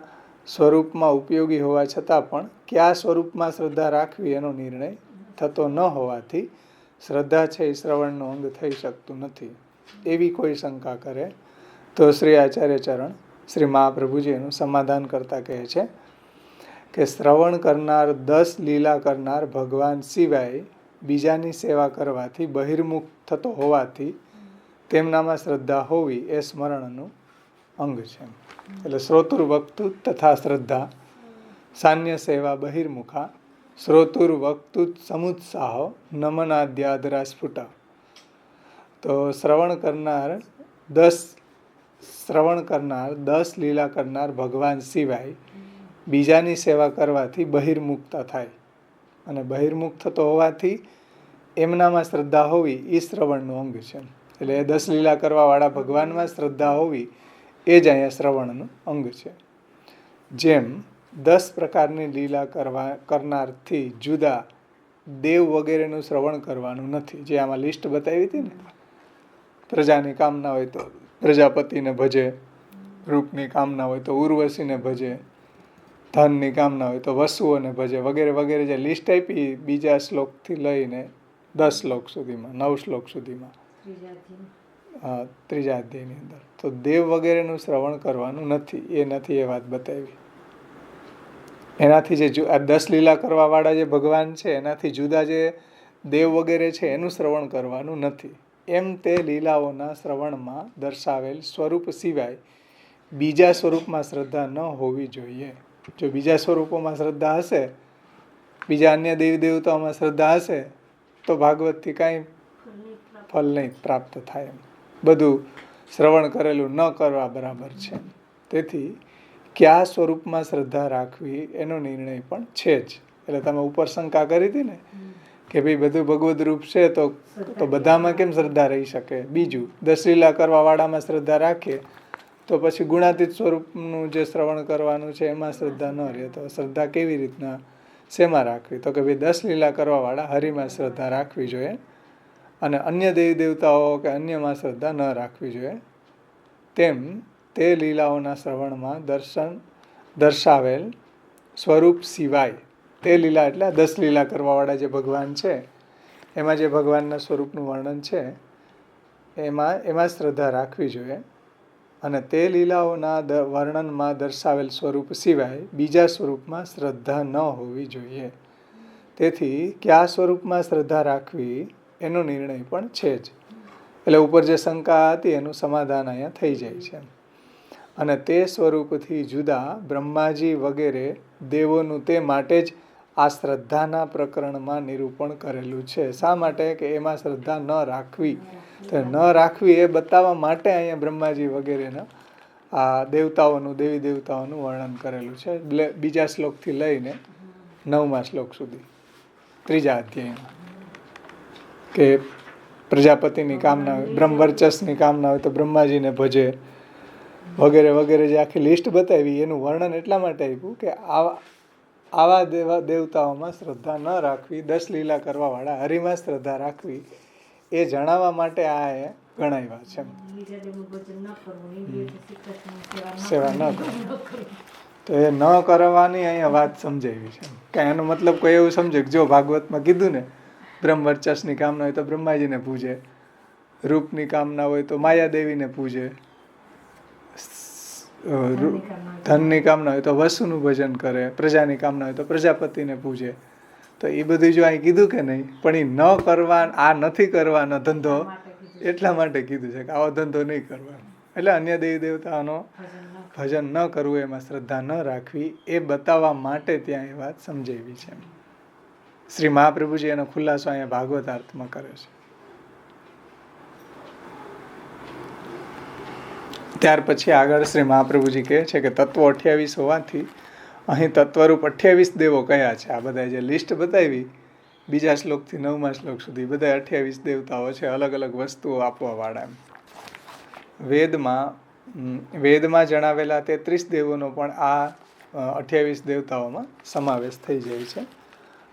સ્વરૂપમાં ઉપયોગી હોવા છતાં પણ કયા સ્વરૂપમાં શ્રદ્ધા રાખવી એનો નિર્ણય થતો ન હોવાથી શ્રદ્ધા છે એ શ્રવણનું અંગ થઈ શકતું નથી. એવી કોઈ શંકા કરે તો શ્રી આચાર્ય ચરણ શ્રી મહાપ્રભુજી એનું સમાધાન કરતા કહે છે કે શ્રવણ કરનાર 10 લીલા કરનાર ભગવાન સિવાય બીજાની સેવા કરવાથી બહિર્મુખ થતો હોવાથી તેમનામાં શ્રદ્ધા હોવી એ સ્મરણનું અંગ છે. એટલે શ્રોતુર વક્તુ તથા શ્રદ્ધા સાન્ય સેવા બહિર્મુખા શ્રોતુર વક્તુ સમુત્સાહો નમનાદ્યાદરા સ્ફુટા. તો શ્રવણ કરનાર 10 લીલા કરનાર ભગવાન સિવાય બીજાની સેવા કરવાથી બહિર્મુખતા થાય. અને બહિર્મુખ થતો હોવાથી એમનામાં શ્રદ્ધા હોવી એ શ્રવણનું અંગ છે. એટલે 10 લીલા કરવાવાળા ભગવાનમાં શ્રદ્ધા હોવી એ જ અહીંયા શ્રવણનું અંગ છે. જેમ 10 પ્રકારની લીલા કરનારથી જુદા દેવ વગેરેનું શ્રવણ કરવાનું નથી. જે આમાં લિસ્ટ બતાવી હતી ને, પ્રજાની કામના હોય તો પ્રજાપતિને ભજે, રૂપની કામના હોય તો ઉર્વશીને ભજે, ધનની કામના હોય તો વસુઓને ભજે વગેરે વગેરે જે લિસ્ટ આપી બીજા શ્લોકથી લઈને 10 શ્લોક સુધીમાં 9 શ્લોક સુધીમાં ત્રીજા અધ્યાયની અંદર તો દેવ વગેરેનું શ્રવણ કરવાનું નથી એ વાત બતાવી. એનાથી જે 10 લીલા કરવાવાળા જે ભગવાન છે એનાથી જુદા જે દેવ વગેરે છે એનું શ્રવણ કરવાનું નથી. એમ તે લીલાઓના શ્રવણમાં દર્શાવેલ સ્વરૂપ સિવાય બીજા સ્વરૂપમાં શ્રદ્ધા ન હોવી જોઈએ. જો બીજા સ્વરૂપોમાં શ્રદ્ધા હશે, બીજા અન્ય દેવી દેવતાઓમાં શ્રદ્ધા હશે તો ભાગવતથી કાંઈ ફલ નહીં પ્રાપ્ત થાય. બધું શ્રવણ કરેલું ન કરવા બરાબર છે. તેથી કયા સ્વરૂપમાં શ્રદ્ધા રાખવી એનો નિર્ણય પણ છે જ. એટલે તમે ઉપર શંકા કરી હતી ને કે ભાઈ બધું ભગવદ રૂપ છે તો બધામાં કેમ શ્રદ્ધા રહી શકે. બીજું 10 લીલા કરવાવાળામાં શ્રદ્ધા રાખીએ તો પછી ગુણાતીત સ્વરૂપનું જે શ્રવણ કરવાનું છે એમાં શ્રદ્ધા ન રહે તો શ્રદ્ધા કેવી રીતના શેમાં રાખવી? તો કે ભાઈ 10 લીલા કરવાવાળા હરિમાં શ્રદ્ધા રાખવી જોઈએ અને અન્ય દેવી દેવતાઓ કે અન્યમાં શ્રદ્ધા ન રાખવી જોઈએ. તેમ તે લીલાઓના શ્રવણમાં દર્શાવેલ સ્વરૂપ સિવાય, તે લીલા એટલે 10 લીલા કરવાવાળા જે ભગવાન છે એમાં જે ભગવાનના સ્વરૂપનું વર્ણન છે એમાં શ્રદ્ધા રાખવી જોઈએ. અને તે લીલાઓના વર્ણનમાં દર્શાવેલ સ્વરૂપ સિવાય બીજા સ્વરૂપમાં શ્રદ્ધા ન હોવી જોઈએ. તેથી કયા સ્વરૂપમાં શ્રદ્ધા રાખવી એનો નિર્ણય પણ છે જ. એટલે ઉપર જે શંકા હતી એનું સમાધાન અહીંયા થઈ જાય છે. અને તે સ્વરૂપથી જુદા બ્રહ્માજી વગેરે દેવોનું તે માટે જ આ શ્રદ્ધાના પ્રકરણમાં નિરૂપણ કરેલું છે. શા માટે? કે એમાં શ્રદ્ધા ન રાખવી. તો ન રાખવી એ બતાવવા માટે અહીંયા બ્રહ્માજી વગેરેના આ દેવતાઓનું, દેવી દેવતાઓનું વર્ણન કરેલું છે. બીજા શ્લોકથી લઈને 9મા શ્લોક સુધી, 3જા અધ્યાયમાં. કે પ્રજાપતિની કામના હોય, બ્રહ્મવર્ચસની કામના હોય તો બ્રહ્માજીને ભજે વગેરે વગેરે. જે આખી લિસ્ટ બતાવી એનું વર્ણન એટલા માટે આપ્યું કે આવા દેવતાઓમાં શ્રદ્ધા ન રાખવી, 10 લીલા કરવાવાળા હરિમાં શ્રદ્ધા રાખવી એ જણાવવા માટે આ એ ગણાવ્યા છે. સેવા ન કરવી, તો એ ન કરવાની અહીંયા વાત સમજાવી છે. કે એનો મતલબ કોઈ એવું સમજે કે જો ભાગવતમાં કીધું ને બ્રહ્મવર્ચસની કામના હોય તો બ્રહ્માજીને પૂજે, રૂપની કામના હોય તો માયાદેવીને પૂજે, ધનની કામના હોય તો વસુનું ભજન કરે, પ્રજાની કામના હોય તો પ્રજાપતિને પૂજે. તો એ બધું જો અહીં કીધું કે નહીં, પણ એ ન કરવા, આ નથી કરવાનો ધંધો એટલા માટે કીધું છે કે આવો ધંધો નહીં કરવાનો. એટલે અન્ય દેવી દેવતાઓનો ભજન ન કરવું, એમાં શ્રદ્ધા ન રાખવી એ બતાવવા માટે ત્યાં એ વાત સમજાવી છે. શ્રી મહાપ્રભુજી એનો ખુલાસો અહીંયા ભાગવતાર્થમાં કરે છે. ત્યાર પછી આગળ શ્રી મહાપ્રભુજી કહે છે કે તત્વો 28 હોવાથી અહીં તત્વરૂપ 28 દેવો કયા છે. આ બધા જે લિસ્ટ બતાવી બીજા શ્લોકથી 9મા શ્લોક સુધી, બધા 28 દેવતાઓ છે, અલગ અલગ વસ્તુઓ આપવાવાળા. વેદમાં જણાવેલા 33 દેવોનો પણ આ 28 દેવતાઓમાં સમાવેશ થઈ જાય છે.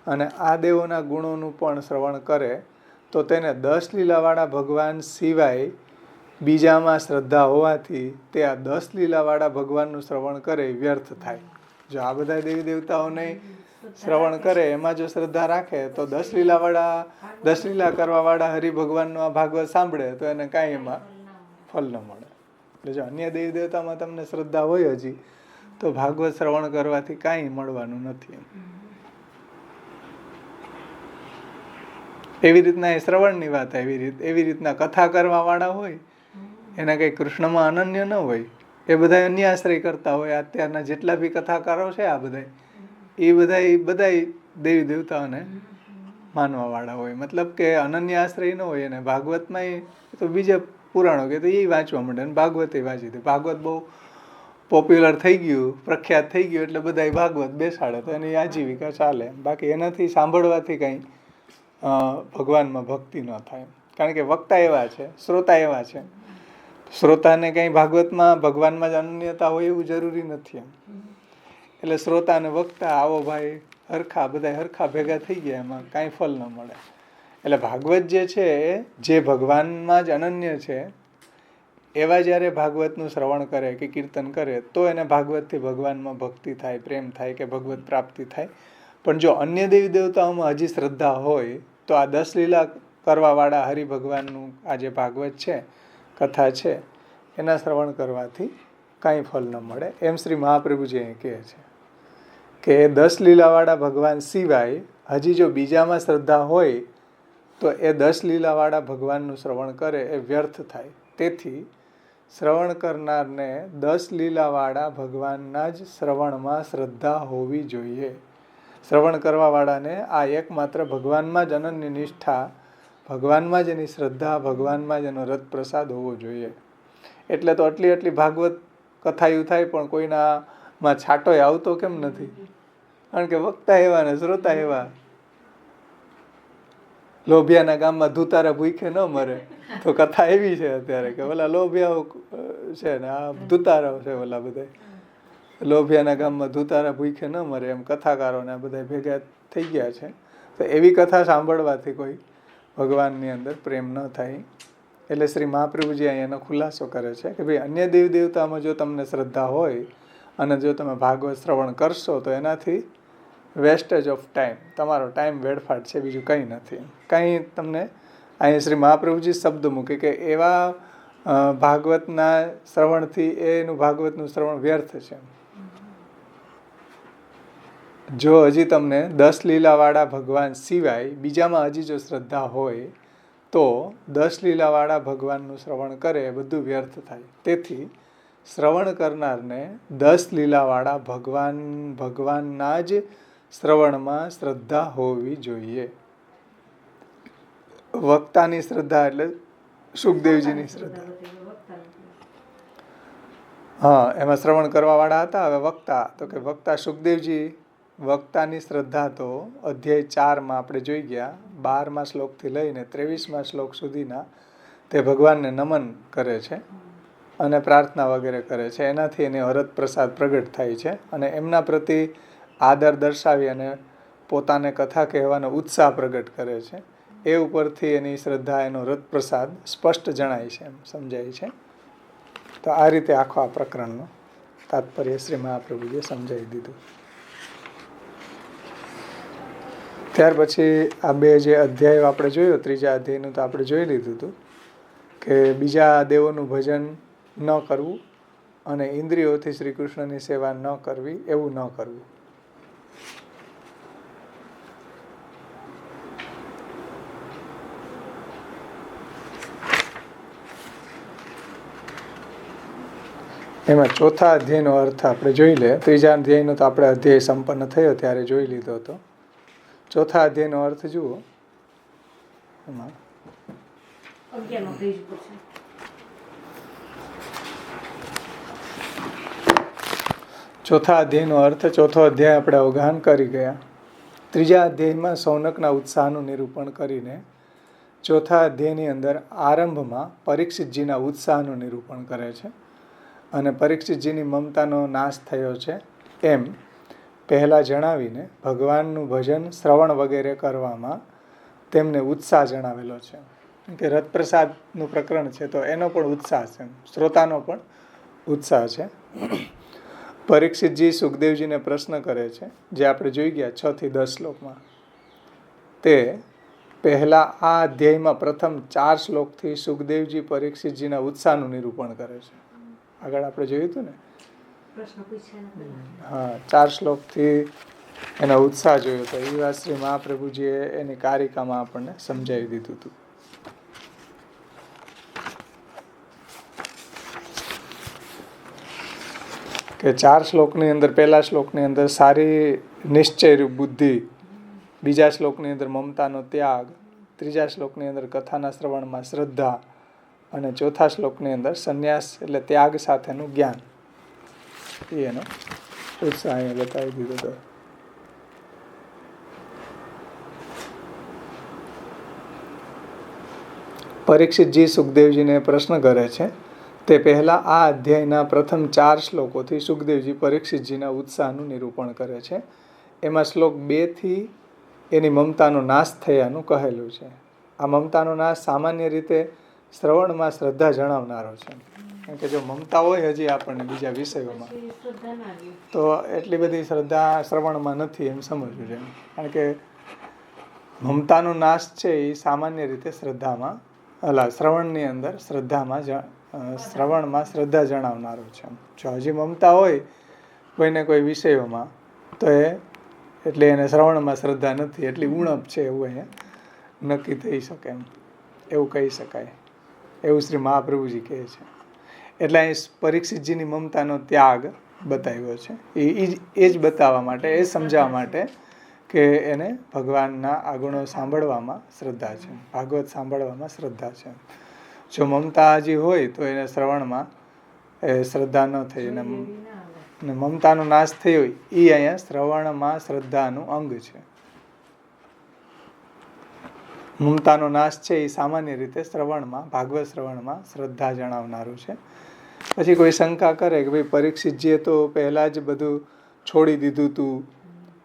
અને આ દેવોના ગુણોનું પણ શ્રવણ કરે તો તેને 10 લીલાવાળા ભગવાન સિવાય બીજામાં શ્રદ્ધા હોવાથી તે આ 10 લીલાવાળા ભગવાનનું શ્રવણ કરે વ્યર્થ થાય. જો આ બધા દેવી દેવતાઓને શ્રવણ કરે એમાં જો શ્રદ્ધા રાખે તો 10 લીલા કરવાવાળા હરિ ભગવાનનું આ ભાગવત સાંભળે તો એને કાંઈ એમાં ફલ ન મળે. એટલે જો અન્ય દેવી દેવતામાં તમને શ્રદ્ધા હોય હજી તો ભાગવત શ્રવણ કરવાથી કાંઈ મળવાનું નથી. એવી રીતના એ શ્રવણની વાત, એવી રીતના કથા કરવાવાળા હોય એના કંઈ કૃષ્ણમાં અનન્ય ન હોય, એ બધા અન્ય આશ્રય કરતા હોય. અત્યારના જેટલા બી કથાકારો છે આ બધા દેવી દેવતાઓને માનવાવાળા હોય. મતલબ કે અનન્ય આશ્રય ન હોય. અને ભાગવતમાં તો બીજા પુરાણો કે તો એ વાંચવા માંડે અને ભાગવત એ વાંચી દે. ભાગવત બહુ પોપ્યુલર થઈ ગયું, પ્રખ્યાત થઈ ગયું એટલે બધા ભાગવત બેસાડે તો એની આજીવિકા ચાલે. બાકી એનાથી સાંભળવાથી કંઈ ભગવાનમાં ભક્તિ ન થાય. કારણ કે વક્તા એવા છે, શ્રોતા એવા છે. શ્રોતાને કંઈ ભગવાનમાં જ અનન્યતા હોય એવું જરૂરી નથી. એટલે શ્રોતા અને વક્તા આવો ભાઈ હરખા, બધા હરખા ભેગા થઈ ગયા, એમાં કાંઈ ફલ ન મળે. એટલે ભાગવત જે છે જે ભગવાનમાં જ અનન્ય છે એવા જ્યારે ભાગવતનું શ્રવણ કરે કે કીર્તન કરે તો એને ભાગવતથી ભગવાનમાં ભક્તિ થાય, પ્રેમ થાય કે ભગવત પ્રાપ્તિ થાય. પણ જો અન્ય દેવી દેવતાઓમાં હજી શ્રદ્ધા હોય તો આ 10 લીલા કરવાવાળા હરિ ભગવાનનું આ જે ભાગવત છે, કથા છે, એના શ્રવણ કરવાથી કાંઈ ફલ ન મળે. એમ શ્રી મહાપ્રભુજી અહીં કહે છે કે 10 લીલાવાળા ભગવાન સિવાય હજી જો બીજામાં શ્રદ્ધા હોય તો એ 10 લીલાવાળા ભગવાનનું શ્રવણ કરે એ વ્યર્થ થાય. તેથી શ્રવણ કરનારને 10 લીલાવાળા ભગવાનના જ શ્રવણમાં શ્રદ્ધા હોવી જોઈએ. શ્રવણ કરવાવાળાને આ એકમાત્ર ભગવાનમાં જ અનન્ય નિષ્ઠા, ભગવાનમાં જ એની શ્રદ્ધા, ભગવાનમાં જ એનો રત પ્રસાદ હોવો જોઈએ. એટલે તો આટલી ભાગવત કથાયું થાય પણ કોઈનામાં છાંટોય આવતો કેમ નથી? કારણ કે વક્તા એવા ને શ્રોતા એવા. લોભિયાના ગામમાં ધુતારા ભૂખે ન મરે તો કથા એવી છે અત્યારે કે ઓલા લોભિયાઓ છે ને આ ધુતારાઓ છે, ઓલા બધા લોભિયાના ગામમાં ધુતારા ભૂખે ન મરે એમ કથાકારોને બધા ભેગા થઈ ગયા છે. તો એવી કથા સાંભળવાથી કોઈ ભગવાનની અંદર પ્રેમ ન થાય. એટલે શ્રી મહાપ્રભુજી અહીંયાનો ખુલાસો કરે છે કે ભાઈ અન્ય દેવી દેવતામાં જો તમને શ્રદ્ધા હોય અને જો તમે ભાગવત શ્રવણ કરશો તો એનાથી વેસ્ટેજ ઓફ ટાઈમ, તમારો ટાઈમ વેડફાટ છે, બીજું કંઈ નથી. કંઈ તમને અહીંયા શ્રી મહાપ્રભુજી શબ્દ મૂકે કે એવા ભાગવતના શ્રવણથી એનું ભાગવતનું શ્રવણ વ્યર્થ છે. જો હજી તમને 10 લીલાવાળા ભગવાન સિવાય બીજામાં હજી જો શ્રદ્ધા હોય તો 10 લીલાવાળા ભગવાનનું શ્રવણ કરે એ બધું વ્યર્થ થાય. તેથી શ્રવણ કરનારને 10 લીલાવાળા ભગવાનના જ શ્રવણમાં શ્રદ્ધા હોવી જોઈએ. વક્તાની શ્રદ્ધા એટલે સુખદેવજીની શ્રદ્ધા. હા, એમાં શ્રવણ કરવા વાળા હતા. હવે વક્તા તો કે વક્તા સુખદેવજી, વક્તાની શ્રદ્ધા તો અધ્યાય 4માં આપણે જોઈ ગયા. 12મા શ્લોકથી લઈને 23મા શ્લોક સુધીના તે ભગવાનને નમન કરે છે અને પ્રાર્થના વગેરે કરે છે. એનાથી એને હરત પ્રસાદ પ્રગટ થાય છે અને એમના પ્રતિ આદર દર્શાવી અને પોતાને કથા કહેવાનો ઉત્સાહ પ્રગટ કરે છે. એ ઉપરથી એની શ્રદ્ધા, એનો રત પ્રસાદ સ્પષ્ટ જણાય છે, એમ સમજાય છે. તો આ રીતે આખો આ પ્રકરણનું તાત્પર્ય શ્રી મહાપ્રભુજીએ સમજાવી દીધું. ત્યાર પછી આ બે જે અધ્યાયો આપણે જોયો, 3જા અધ્યાયનું તો આપણે જોઈ લીધું હતું કે બીજા દેવોનું ભજન ન કરવું અને ઇન્દ્રિયોથી શ્રી કૃષ્ણની સેવા ન કરવી, એવું ન કરવું. એમાં 4થા અધ્યાયનો અર્થ આપણે જોઈ લે. 3જા અધ્યાયનો તો આપણે અધ્યાય સંપન્ન થયો ત્યારે જોઈ લીધો હતો. 4થા અધ્યાયનો અર્થ જુઓ. એમાં 11મા પેજ પર છે. 4થા અધ્યાયનો અર્થ, 4થો અધ્યાય આપણે અવગાહન કરી ગયા. 3જા અધ્યાયમાં સૌનકના ઉત્સાહનું નિરૂપણ કરીને 4થા અધ્યાયની અંદર આરંભમાં પરીક્ષિતજીના ઉત્સાહનું નિરૂપણ કરે છે અને પરીક્ષિતજીની મમતાનો નાશ થયો છે એમ પહેલાં જણાવીને ભગવાનનું ભજન, શ્રવણ વગેરે કરવામાં તેમને ઉત્સાહ જણાવેલો છે. કે રથપ્રસાદનું પ્રકરણ છે તો એનો પણ ઉત્સાહ છે, શ્રોતાનો પણ ઉત્સાહ છે. પરીક્ષિતજી સુખદેવજીને પ્રશ્ન કરે છે, જે આપણે જોઈ ગયા 6 થી 10 શ્લોકમાં. તે પહેલા આ અધ્યાયમાં પ્રથમ 4 શ્લોકથી સુખદેવજી પરીક્ષિતજીના ઉત્સાહનું નિરૂપણ કરે છે. આગળ આપણે જોયું હતું ને, હા, 4 શ્લોકથી એનો ઉત્સાહ જોયો હતો. એ વાત શ્રી મહાપ્રભુજીએ એની કારિકામાં આપણને સમજાવી દીધું હતું. કે 4 શ્લોકની અંદર, પહેલા શ્લોકની અંદર સારી નિશ્ચયરૂપ બુદ્ધિ, બીજા શ્લોકની અંદર મમતાનો ત્યાગ, 3જા શ્લોકની અંદર કથાના શ્રવણમાં શ્રદ્ધા અને 4થા શ્લોકની અંદર સંન્યાસ એટલે ત્યાગ સાથેનું જ્ઞાન, એનો ઉત્સાહ અહીંયા બતાવી દીધો હતો. પરીક્ષિતજી સુખદેવજીને પ્રશ્ન કરે છે તે પહેલા આ અધ્યાયના પ્રથમ 4 શ્લોકોથી સુખદેવજી પરીક્ષિતજીના ઉત્સાહનું નિરૂપણ કરે છે. એમાં શ્લોક 2 થી એની મમતાનો નાશ થયાનું કહેલું છે. આ મમતાનો નાશ સામાન્ય રીતે શ્રવણમાં શ્રદ્ધા જણાવનારો છે. કારણ કે જો મમતા હોય હજી આપણને બીજા વિષયોમાં, તો એટલી બધી શ્રદ્ધા શ્રવણમાં નથી એમ સમજવું છે. કારણ કે મમતાનો નાશ છે એ સામાન્ય રીતે શ્રદ્ધામાં, શ્રવણની અંદર શ્રવણમાં શ્રદ્ધા જણાવનારો છે. જો હજી મમતા હોય કોઈને કોઈ વિષયોમાં, તો એટલે એને શ્રવણમાં શ્રદ્ધા નથી, એટલી ઉણપ છે એવું અહીંયા નક્કી થઈ શકે, એમ એવું કહી શકાય. એવું શ્રી મહાપ્રભુજી કહે છે. એટલે અહીં પરીક્ષિતજીની મમતાનો ત્યાગ બતાવ્યો છે. એ જ બતાવવા માટે, એ સમજાવવા માટે કે એને ભગવાનના આ ગુણો સાંભળવામાં શ્રદ્ધા છે, ભાગવત સાંભળવામાં શ્રદ્ધા છે. જો મમતા હજી હોય તો એને શ્રવણમાં શ્રદ્ધા ન થઈ, અને મમતાનો નાશ થયો એ અહીંયા શ્રવણમાં શ્રદ્ધાનું અંગ છે. મમતાનો નાશ છે એ સામાન્ય રીતે શ્રવણમાં, ભાગવત શ્રવણમાં શ્રદ્ધા જણાવનારું છે. પછી કોઈ શંકા કરે કે ભાઈ પરીક્ષિતજીએ તો પહેલાં જ બધું છોડી દીધું હતું,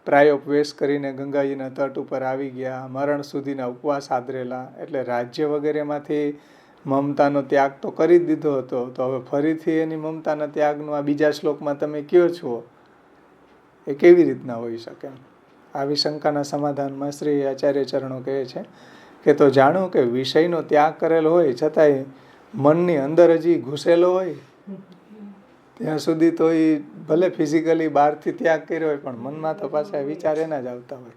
પ્રાયોપવેશ કરીને ગંગાજીના તટ ઉપર આવી ગયા, મરણ સુધીના ઉપવાસ આદરેલા, એટલે રાજ્ય વગેરેમાંથી મમતાનો ત્યાગ તો કરી જ દીધો હતો, તો હવે ફરીથી એની મમતાના ત્યાગનું આ બીજા શ્લોકમાં તમે કહો છો, એ કેવી રીતના હોઈ શકે? આવી શંકાના સમાધાનમાં શ્રી આચાર્ય ચરણો કહે છે કે તો જાણો કે વિષયનો ત્યાગ કરેલો હોય છતાંય મનની અંદર હજી ઘૂસેલો હોય, ત્યાં સુધી તો એ ભલે ફિઝિકલી બહારથી ત્યાગ કર્યો હોય પણ મનમાં તો પાછા વિચાર એના જ આવતા હોય.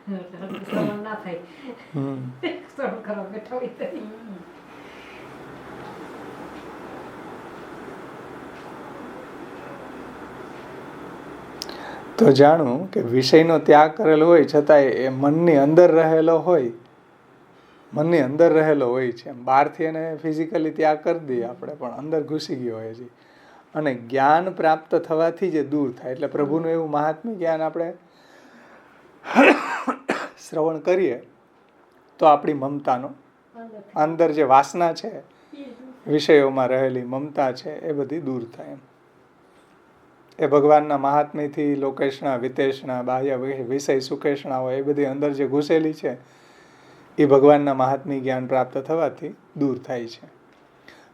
શ્રવણ ના થાય. શ્રવણ કરવા બેઠા હોય તો. તો જાણવું કે વિષયનો ત્યાગ કરેલો હોય છતાંય એ મનની અંદર રહેલો હોય, મનની અંદર રહેલો હોય છે. બહારથી એને ફિઝિકલી ત્યાગ કરી દઈએ આપણે, પણ અંદર ઘૂસી ગયો હોય છે. અને જ્ઞાન પ્રાપ્ત થવાથી જે દૂર થાય. એટલે પ્રભુનું એવું મહાત્મ્ય જ્ઞાન આપણે શ્રવણ કરીએ તો આપણી મમતાનો અંદર જે વાસના છે, વિષયોમાં રહેલી મમતા છે, એ બધી દૂર થાય. એ ભગવાનના મહાત્મ્યથી લોકેશના, વિતેશના, બાહ્ય વિષય સુકેશના હોય એ બધી અંદર જે ઘૂસેલી છે એ ભગવાનના મહાત્મ્ય જ્ઞાન પ્રાપ્ત થવાથી દૂર થાય છે.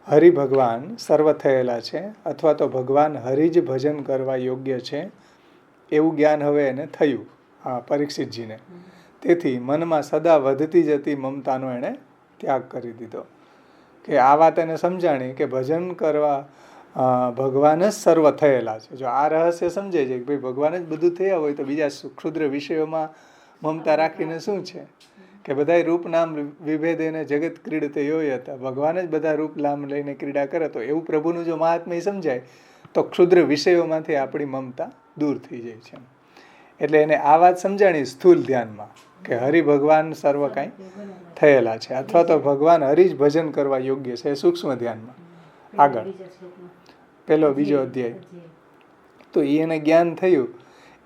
હરિ ભગવાન સર્વ થયેલા છે અથવા તો ભગવાન હરિ જ ભજન કરવા યોગ્ય છે એવું જ્ઞાન હવે એને થયું, હા, પરીક્ષિતજીને. તેથી મનમાં સદા વધતી જતી મમતાનો એણે ત્યાગ કરી દીધો. કે આ વાત એને સમજાણી કે ભજન કરવા ભગવાન જ સર્વ થયેલા છે. જો આ રહસ્ય સમજે છે કે ભાઈ ભગવાન જ બધું થયા હોય તો બીજા ક્ષુદ્ર વિષયોમાં મમતા રાખીને શું છે? કે બધાય રૂપ નામ વિભેદેને જગત ક્રીડતે યોય હતા. ભગવાન જ બધા રૂપ નામ લઈને ક્રીડા કરે. તો એવું પ્રભુનું જો મહાત્મ્ય સમજાય તો ક્ષુદ્ર વિષયોમાંથી આપણી મમતા દૂર થઈ જાય છે. એટલે એને આ વાત સમજાણી સ્થૂલ ધ્યાનમાં કે હરિ ભગવાન સર્વ કાંઈ થયેલા છે અથવા તો ભગવાન હરિ જ ભજન કરવા યોગ્ય છે. સૂક્ષ્મ ધ્યાનમાં આગળ પેલો બીજો અધ્યાય. તો એને જ્ઞાન થયું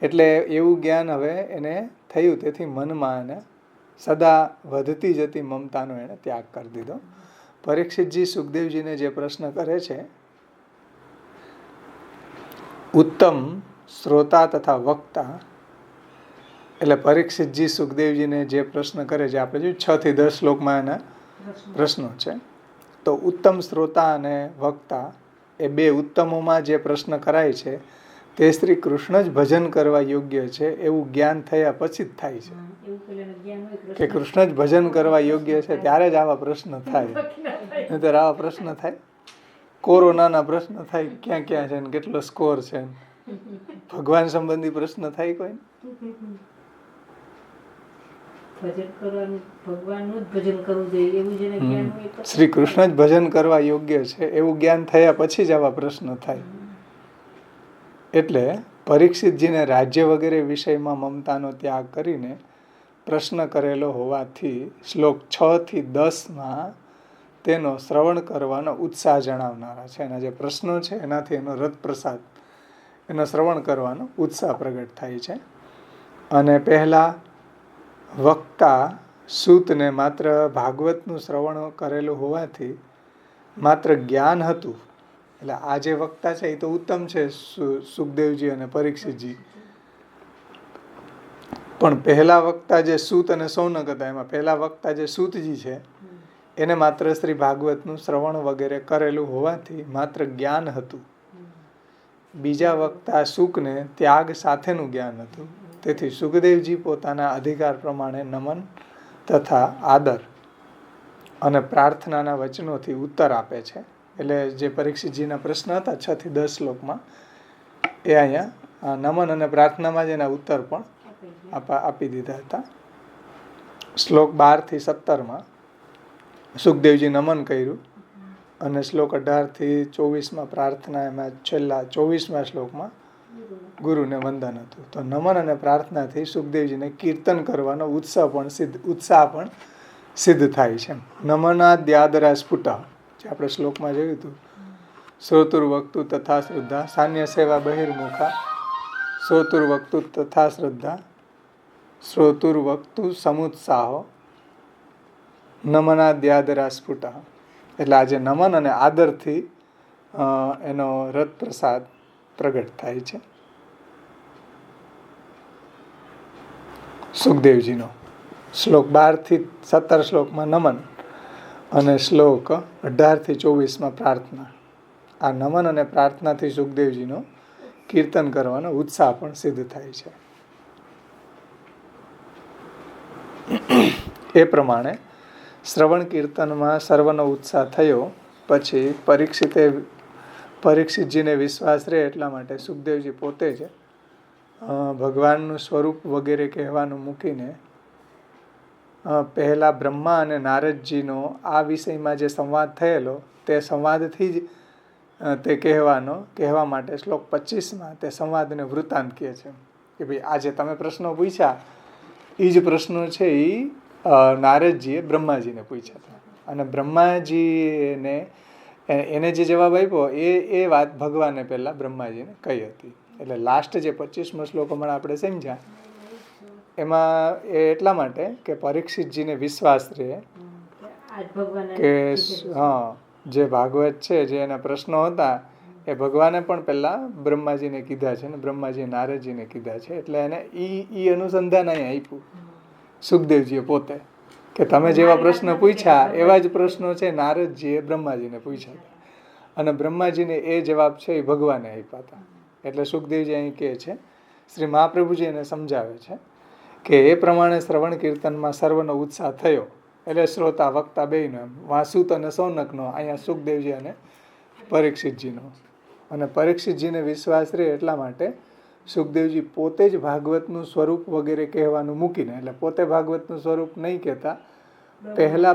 એટલે એવું જ્ઞાન હવે એને થયું. તેથી મનમાં એને સદા વધતી જતી મમતાનો એને ત્યાગ કરી દીધો. પરીક્ષિતજી સુખદેવજીને જે પ્રશ્ન કરે છે, ઉત્તમ શ્રોતા તથા વક્તા. એટલે પરીક્ષિતજી સુખદેવજીને જે પ્રશ્ન કરે છે, આપણે જોયું 6 થી 10 શ્લોકમાં એના પ્રશ્નો છે. તો ઉત્તમ શ્રોતા અને વક્તા એ બે ઉત્તમોમાં જે પ્રશ્ન કરાય છે તે શ્રી કૃષ્ણ જ ભજન કરવા યોગ્ય છે એવું જ્ઞાન થયા પછી જ થાય છે. કે કૃષ્ણ જ ભજન કરવા યોગ્ય છે ત્યારે જ આવા પ્રશ્ન થાય. નહીંતર આવા પ્રશ્ન થાય, કોરોનાના પ્રશ્ન થાય, ક્યાં ક્યાં છે ને કેટલો સ્કોર છે, ભગવાન સંબંધી પ્રશ્ન થાય કોઈ? શ્રી કૃષ્ણ જ ભજન કરવા યોગ્ય છે એવું જ્ઞાન થયા પછી જ આવા પ્રશ્ન થાય. એટલે પરીક્ષિતજીને રાજ્ય વગેરે વિષયમાં મમતાનો ત્યાગ કરીને પ્રશ્ન કરેલો હોવાથી શ્લોક 6 થી 10 તેનો શ્રવણ કરવાનો ઉત્સાહ જણાવનારા છે. એના જે પ્રશ્નો છે એનાથી એનો રથ પ્રસાદ, એનો શ્રવણ કરવાનો ઉત્સાહ પ્રગટ થાય છે. અને પહેલા વક્તા સૂતને માત્ર ભાગવતનું શ્રવણ કરેલું હોવાથી માત્ર જ્ઞાન હતું. એટલે આ જે વક્તા છે એ તો ઉત્તમ છે, સુખદેવજી અને પરીક્ષિતજી. પણ પહેલા વક્તા જે સૂત અને સૌનક હતા, એમાં પહેલા વક્તા જે સૂતજી છે એને માત્ર શ્રી ભાગવતનું શ્રવણ વગેરે કરેલું હોવાથી માત્ર જ્ઞાન હતું. બીજા વક્તા શુકને ત્યાગ સાથેનું જ્ઞાન હતું. તેથી સુખદેવજી પોતાના અધિકાર પ્રમાણે નમન તથા આદર અને પ્રાર્થનાના વચનોથી ઉત્તર આપે છે. એટલે જે પરીક્ષિતજીના પ્રશ્ન હતા 6 થી 10 શ્લોકમાં, એ અહીંયા નમન અને પ્રાર્થનામાં જ એના ઉત્તર પણ આપી દીધા હતા. શ્લોક 12 થી 17 સુખદેવજી નમન કર્યું અને શ્લોક 18 થી 24 પ્રાર્થના, એમાં છેલ્લા 24 શ્લોકમાં ગુરુને વંદન હતું. તો નમન અને પ્રાર્થનાથી સુખદેવજીને કીર્તન કરવાનો ઉત્સાહ પણ સિદ્ધ થાય છે. નમનાદ્યાદરા સ્ફુટ, જે આપણે શ્લોકમાં જોયું હતું, શ્રોતુર્વક્તુ તથા શ્રદ્ધા સાન્ય સેવા બહિર્મુખા, શ્રોતુર્વક્તુ તથા શ્રદ્ધા શ્રોતુર્વક્તુ સમુત્સાહો નમનાદ્યાદરા સ્ફુટ. એટલે આજે નમન અને આદરથી એનો રથ પ્રસાદ પ્રગટ થાય છે સુખદેવજીનો. શ્લોક 12 થી 17 શ્લોકમાં નમન અને શ્લોક 18 થી 24 પ્રાર્થના. આ નમન અને પ્રાર્થનાથી સુખદેવજીનો કીર્તન કરવાનો ઉત્સાહ પણ સિદ્ધ થાય છે. એ પ્રમાણે શ્રવણ કીર્તનમાં સર્વનો ઉત્સાહ થયો પછી પરીક્ષિતે પરીક્ષિતજીને વિશ્વાસ રહે એટલા માટે સુખદેવજી પોતે જ ભગવાનનું સ્વરૂપ વગેરે કહેવાનું મૂકીને પહેલા બ્રહ્મા અને નારદજીનો આ વિષયમાં જે સંવાદ થયેલો તે સંવાદથી જ તે કહેવા માટે શ્લોક 25માં તે સંવાદને વૃત્તાંત કહે છે કે ભાઈ આજે તમે પ્રશ્નો પૂછ્યા એ જ પ્રશ્નો છે એ નારદજીએ બ્રહ્માજીને પૂછ્યા હતા અને બ્રહ્માજીને એને જે જવાબ આપ્યો એ વાત ભગવાને પહેલાં બ્રહ્માજીને કહી હતી. એટલે લાસ્ટ જે 25મો શ્લોક હમણાં આપણે સમજ્યા એમાં એ એટલા માટે કે પરીક્ષિતજીને વિશ્વાસ રહે કે જે ભાગવત છે જે એના પ્રશ્નો હતા એ ભગવાને પણ પહેલાં બ્રહ્માજીને કીધા છે ને બ્રહ્માજીએ નારદજીને કીધા છે. એટલે એને એ અનુસંધાન અહીં આપ્યું સુખદેવજીએ પોતે કે તમે જેવા પ્રશ્ન પૂછ્યા એવા જ પ્રશ્નો છે નારદજીએ બ્રહ્માજીને પૂછ્યા હતા અને બ્રહ્માજીને એ જવાબ છે એ ભગવાને આપ્યા હતા. એટલે સુખદેવજી અહીં કહે છે, શ્રી મહાપ્રભુજી એને સમજાવે છે કે એ પ્રમાણે શ્રવણ કીર્તનમાં સર્વનો ઉત્સાહ થયો. એટલે શ્રોતા વક્તા બેયનો એમ વાસુત અને સૌનકનો અહીંયા સુખદેવજી અને પરીક્ષિતજીનો. અને પરીક્ષિતજીને વિશ્વાસ રહે એટલા માટે સુખદેવજી પોતે જ ભાગવતનું સ્વરૂપ વગેરે કહેવાનું મૂકીને, એટલે પોતે ભાગવતનું સ્વરૂપ નહીં કહેતા, પહેલા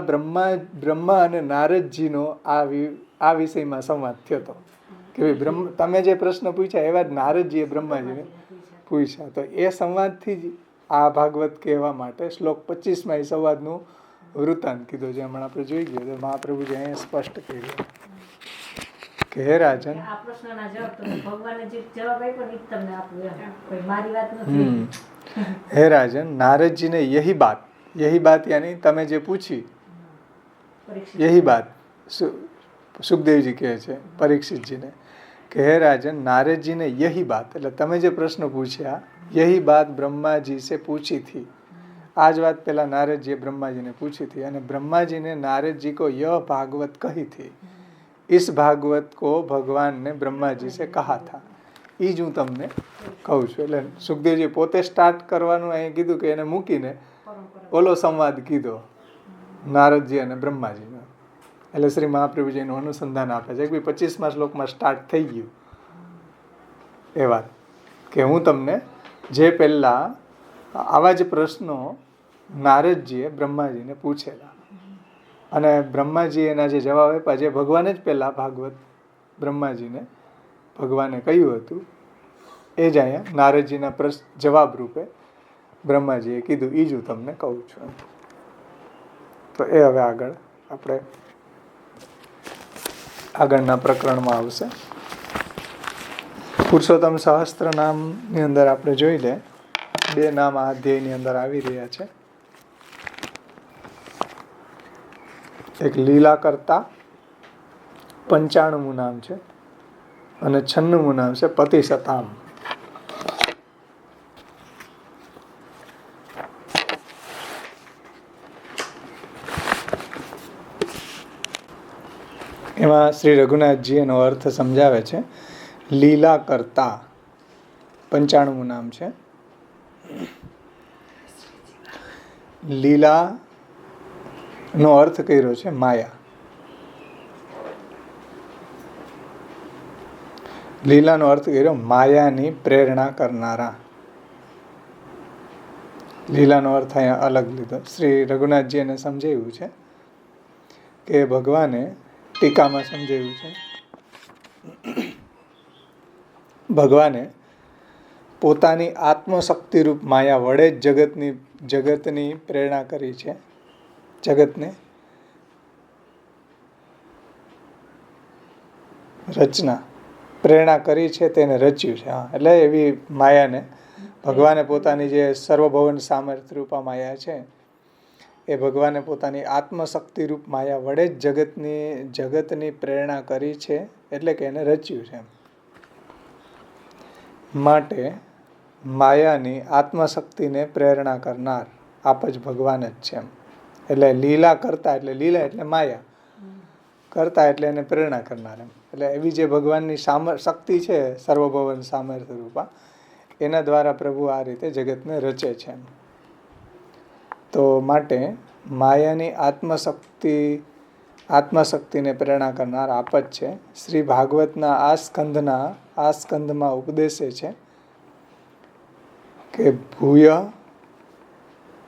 બ્રહ્મા અને નારદજીનો આ વિષયમાં સંવાદ થયો હતો કે ભાઈ તમે જે પ્રશ્ન પૂછ્યા એવા જ નારદજીએ બ્રહ્માજીને પૂછ્યા. તો એ સંવાદથી જ આ ભાગવત કહેવા માટે શ્લોક 25માં એ સંવાદનું વૃત્તાંત કીધું છે. હમણાં આપણે જોઈ ગયું મહાપ્રભુજી અહીંયા સ્પષ્ટ કહ્યું કે હે રાજન, હે રાજન, નારદજીને યહી બાત યાની તમે જે પૂછી યહી બાત, સુખદેવજી કહે છે પરીક્ષિતજીને કે હે રાજન, નારદજીને યહી બાત એટલે તમે જે પ્રશ્ન પૂછ્યા યહી બાત બ્રહ્માજી સે પૂછી थी. આ જ વાત પેલા નારદજીએ બ્રહ્માજીને પૂછી थी અને ब्रह्मा ने नारद जी को यह भागवत कही थी. इस भागवत को भगवान ने ब्रह्मा जी से कहा था. એ જ હું તમને કહું છું. એટલે સુખદેવજી પોતે સ્ટાર્ટ કરવાનું અહીં કીધું કે એને મૂકીને ઓલો સંવાદ કીધો નારદજી અને બ્રહ્માજીનો. એટલે શ્રી મહાપ્રભુજી એનું અનુસંધાન આપે છે કે 25મા શ્લોકમાં સ્ટાર્ટ થઈ ગયું એ વાત કે હું તમને જે પહેલા આવા જ પ્રશ્નો નારદજીએ બ્રહ્માજીને પૂછેલા અને બ્રહ્માજી એના જે જવાબ આપ્યા, જે ભગવાને જ પહેલાં ભાગવત બ્રહ્માજીને ભગવાને કહ્યું હતું એ જ અહીંયા નારદજીના જવાબ રૂપે બ્રહ્માજીએ કીધું. એ જ હું તમને કહું છું. તો એ હવે આપણે આગળના પ્રકરણમાં આવશે. પુરુષોત્તમ સહસ્ત્ર નામની અંદર આપણે જોઈ લે 2 નામ આ અધ્યાયની અંદર આવી રહ્યા છે. એક લીલા કરતા 95મું નામ છે અને 96મું નામ છે પતિ સતામ. એમાં શ્રી રઘુનાથજી એનો અર્થ સમજાવે છે. લીલા કરતા 95મું નામ છે. લીલા નો અર્થ કર્યો છે માયા. લીલાનો અર્થ કર્યો માયાની પ્રેરણા કરનારા. લીલાનો અર્થ અહીંયા અલગ લીધો. શ્રી રઘુનાથજી એને સમજાવ્યું છે કે ભગવાને ટીકામાં સમજાવ્યું છે, ભગવાને પોતાની આત્મશક્તિરૂપ માયા વડે જ જગતની પ્રેરણા કરી છે. જગતને રચના પ્રેરણા કરી છે, તેને રચ્યું છે. એટલે એવી માયાને ભગવાને પોતાની જે સર્વભવન સામર્થ્ય રૂપા માયા છે એ ભગવાને પોતાની આત્મશક્તિરૂપ માયા વડે જ જગતની પ્રેરણા કરી છે, એટલે કે એને રચ્યું છે. માટે માયાની આત્મશક્તિને પ્રેરણા કરનાર આપ જ ભગવાન જ છે. એટલે લીલા કરતા એટલે લીલા એટલે માયા, કરતા એટલે એને પ્રેરણા કરનાર. એટલે એવી જે ભગવાનની શક્તિ છે સર્વભવન સામર્થ્ય રૂપા, એના દ્વારા પ્રભુ આ રીતે જગતને રચે છે. તો માટે માયાની આત્મશક્તિને પ્રેરણા કરનાર આપ જ છે. શ્રી ભાગવતના આ સ્કંદમાં ઉપદેશે છે કે ભૂય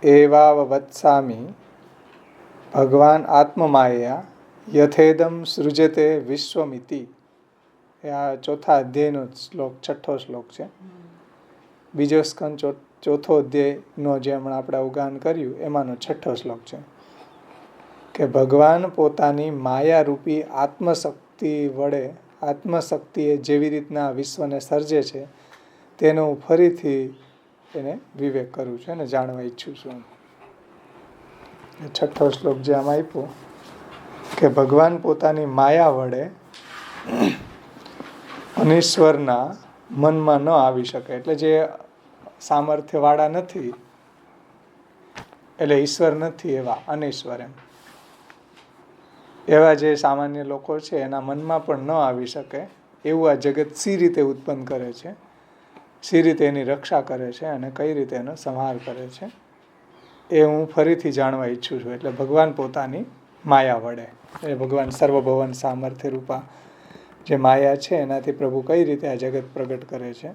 એવા વત્સામી ભગવાન આત્મમાયા યથેદમ સૃજતે વિશ્વમિતિ. એ આ ચોથા અધ્યાયનો શ્લોક, છઠ્ઠો શ્લોક છે. બીજો સ્કંદ ચોથો અધ્યાયનો જે હમણાં આપણે અવગાહન કર્યું એમાંનો છઠ્ઠો શ્લોક છે કે ભગવાન પોતાની માયારૂપી આત્મશક્તિએ જેવી રીતના વિશ્વને સર્જે છે તેનો હું ફરીથી એને વિવેક કરું છું અને જાણવા ઈચ્છું છું. છઠ્ઠો શ્લોક જે આમાં આપ્યો કે ભગવાન પોતાની માયા વડે અનીશ્વરના મનમાં ન આવી શકે, એટલે જે સામર્થ્યવાળા નથી એટલે ઈશ્વર નથી એવા અનીશ્વર એવા જે સામાન્ય લોકો છે એના મનમાં પણ ન આવી શકે એવું આ જગત સી રીતે ઉત્પન્ન કરે છે, સી રીતે એની રક્ષા કરે છે અને કઈ રીતે એનો સંહાર કરે છે એ હું ફરીથી જાણવા ઈચ્છું છું. એટલે ભગવાન પોતાની માયા વડે, એ ભગવાન સર્વભવન સામર્થ્ય રૂપા જે માયા છે એનાથી પ્રભુ કઈ રીતે આ જગત પ્રગટ કરે છે.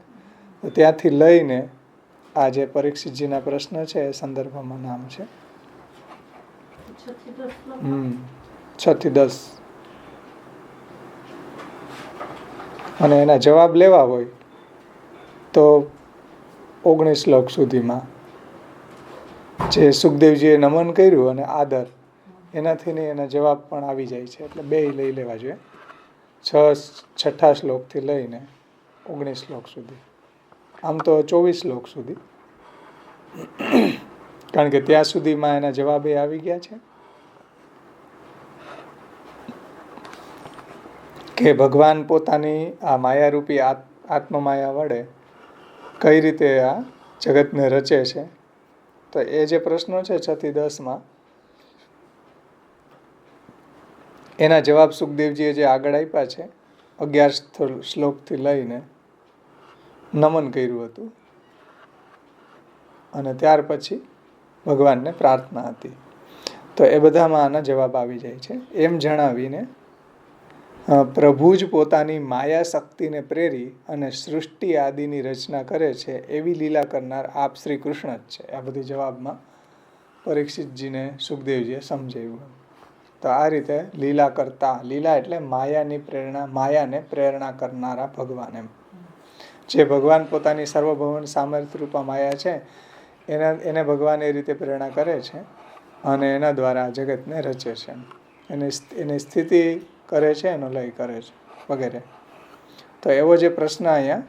તો ત્યાંથી લઈને આ જે પરીક્ષિતજીના પ્રશ્ન છે એ સંદર્ભમાં નામ છે 6-10 અને એના જવાબ લેવા હોય તો 19 શ્લોક સુધીમાં જે સુખદેવજીએ નમન કર્યું અને આદર એનાથી એના જવાબ પણ આવી જાય છે. એટલે બે લઈ લેવા જોઈએ, 6ઠ્ઠા શ્લોકથી લઈને 19 શ્લોક સુધી. આમ તો 24 શ્લોક સુધી, કારણ કે ત્યાં સુધીમાં એના જવાબ એ આવી ગયા છે કે ભગવાન પોતાની આ માયારૂપી આત્મમાયા વડે કઈ રીતે આ જગતને રચે છે. તો એ જે પ્રશ્નો છે 6-10માં એના જવાબ સુખદેવજીએ જે આગળ આપ્યા છે 11 શ્લોકથી લઈને નમન કર્યું હતું અને ત્યાર પછી ભગવાનને પ્રાર્થના હતી. તો એ બધામાં આના જવાબ આવી જાય છે. એમ જણાવીને પ્રભુ જ પોતાની માયા શક્તિને પ્રેરી અને સૃષ્ટિ આદિની રચના કરે છે એવી લીલા કરનાર આપ શ્રી કૃષ્ણ જ છે. આ બધી જવાબમાં પરીક્ષિતજીને સુખદેવજીએ સમજાવ્યું. તો આ રીતે લીલા કરતા, લીલા એટલે માયાને પ્રેરણા કરનારા ભગવાન એમ. જે ભગવાન પોતાની સર્વભવન સામર્થ્ય રૂપા માયા છે એને ભગવાન એ રીતે પ્રેરણા કરે છે અને એના દ્વારા જગતને રચે છે, એની સ્થિતિ કરે છે, એનો લય કરે છે વગેરે. તો એવો જે પ્રશ્ન અહીંયા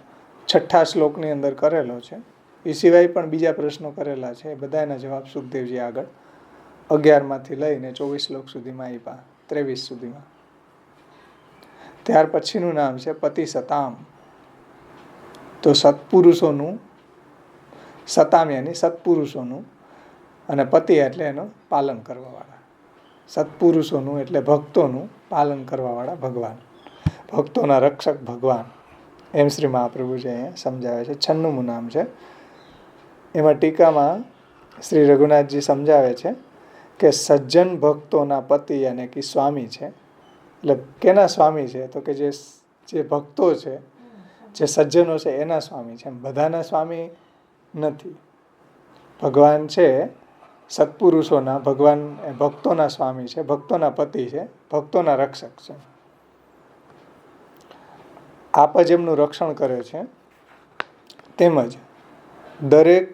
6ઠ્ઠા શ્લોકની અંદર કરેલો છે, એ સિવાય પણ બીજા પ્રશ્નો કરેલા છે. બધા એના જવાબ સુખદેવજી આગળ 11માંથી લઈને 24 શ્લોક સુધીમાં આપ્યા, 23 સુધીમાં. ત્યાર પછીનું નામ છે પતિ સતામ. તો સત્પુરુષોનું, સતામ યાની સત્પુરુષોનું, અને પતિ એટલે એનું પાલન કરવાવાળા. સત્પુરુષોનું એટલે ભક્તોનું પાલન કરવાવાળા ભગવાન, ભક્તોના રક્ષક ભગવાન, એમ શ્રી મહાપ્રભુજી અહીંયા સમજાવે છે. 96મું નામ છે. એમાં ટીકામાં શ્રી રઘુનાથજી સમજાવે છે કે સજ્જન ભક્તોના પતિ અને કે સ્વામી છે. એટલે કેના સ્વામી છે? તો કે જે ભક્તો છે, જે સજ્જનો છે એના સ્વામી છે. બધાના સ્વામી નથી. ભગવાન છે સત્પુરુષોના, ભગવાન ભક્તોના સ્વામી છે, ભક્તોના પતિ છે, ભક્તોના રક્ષક છે. આપ જ એમનું રક્ષણ કરે છે. તેમજ દરેક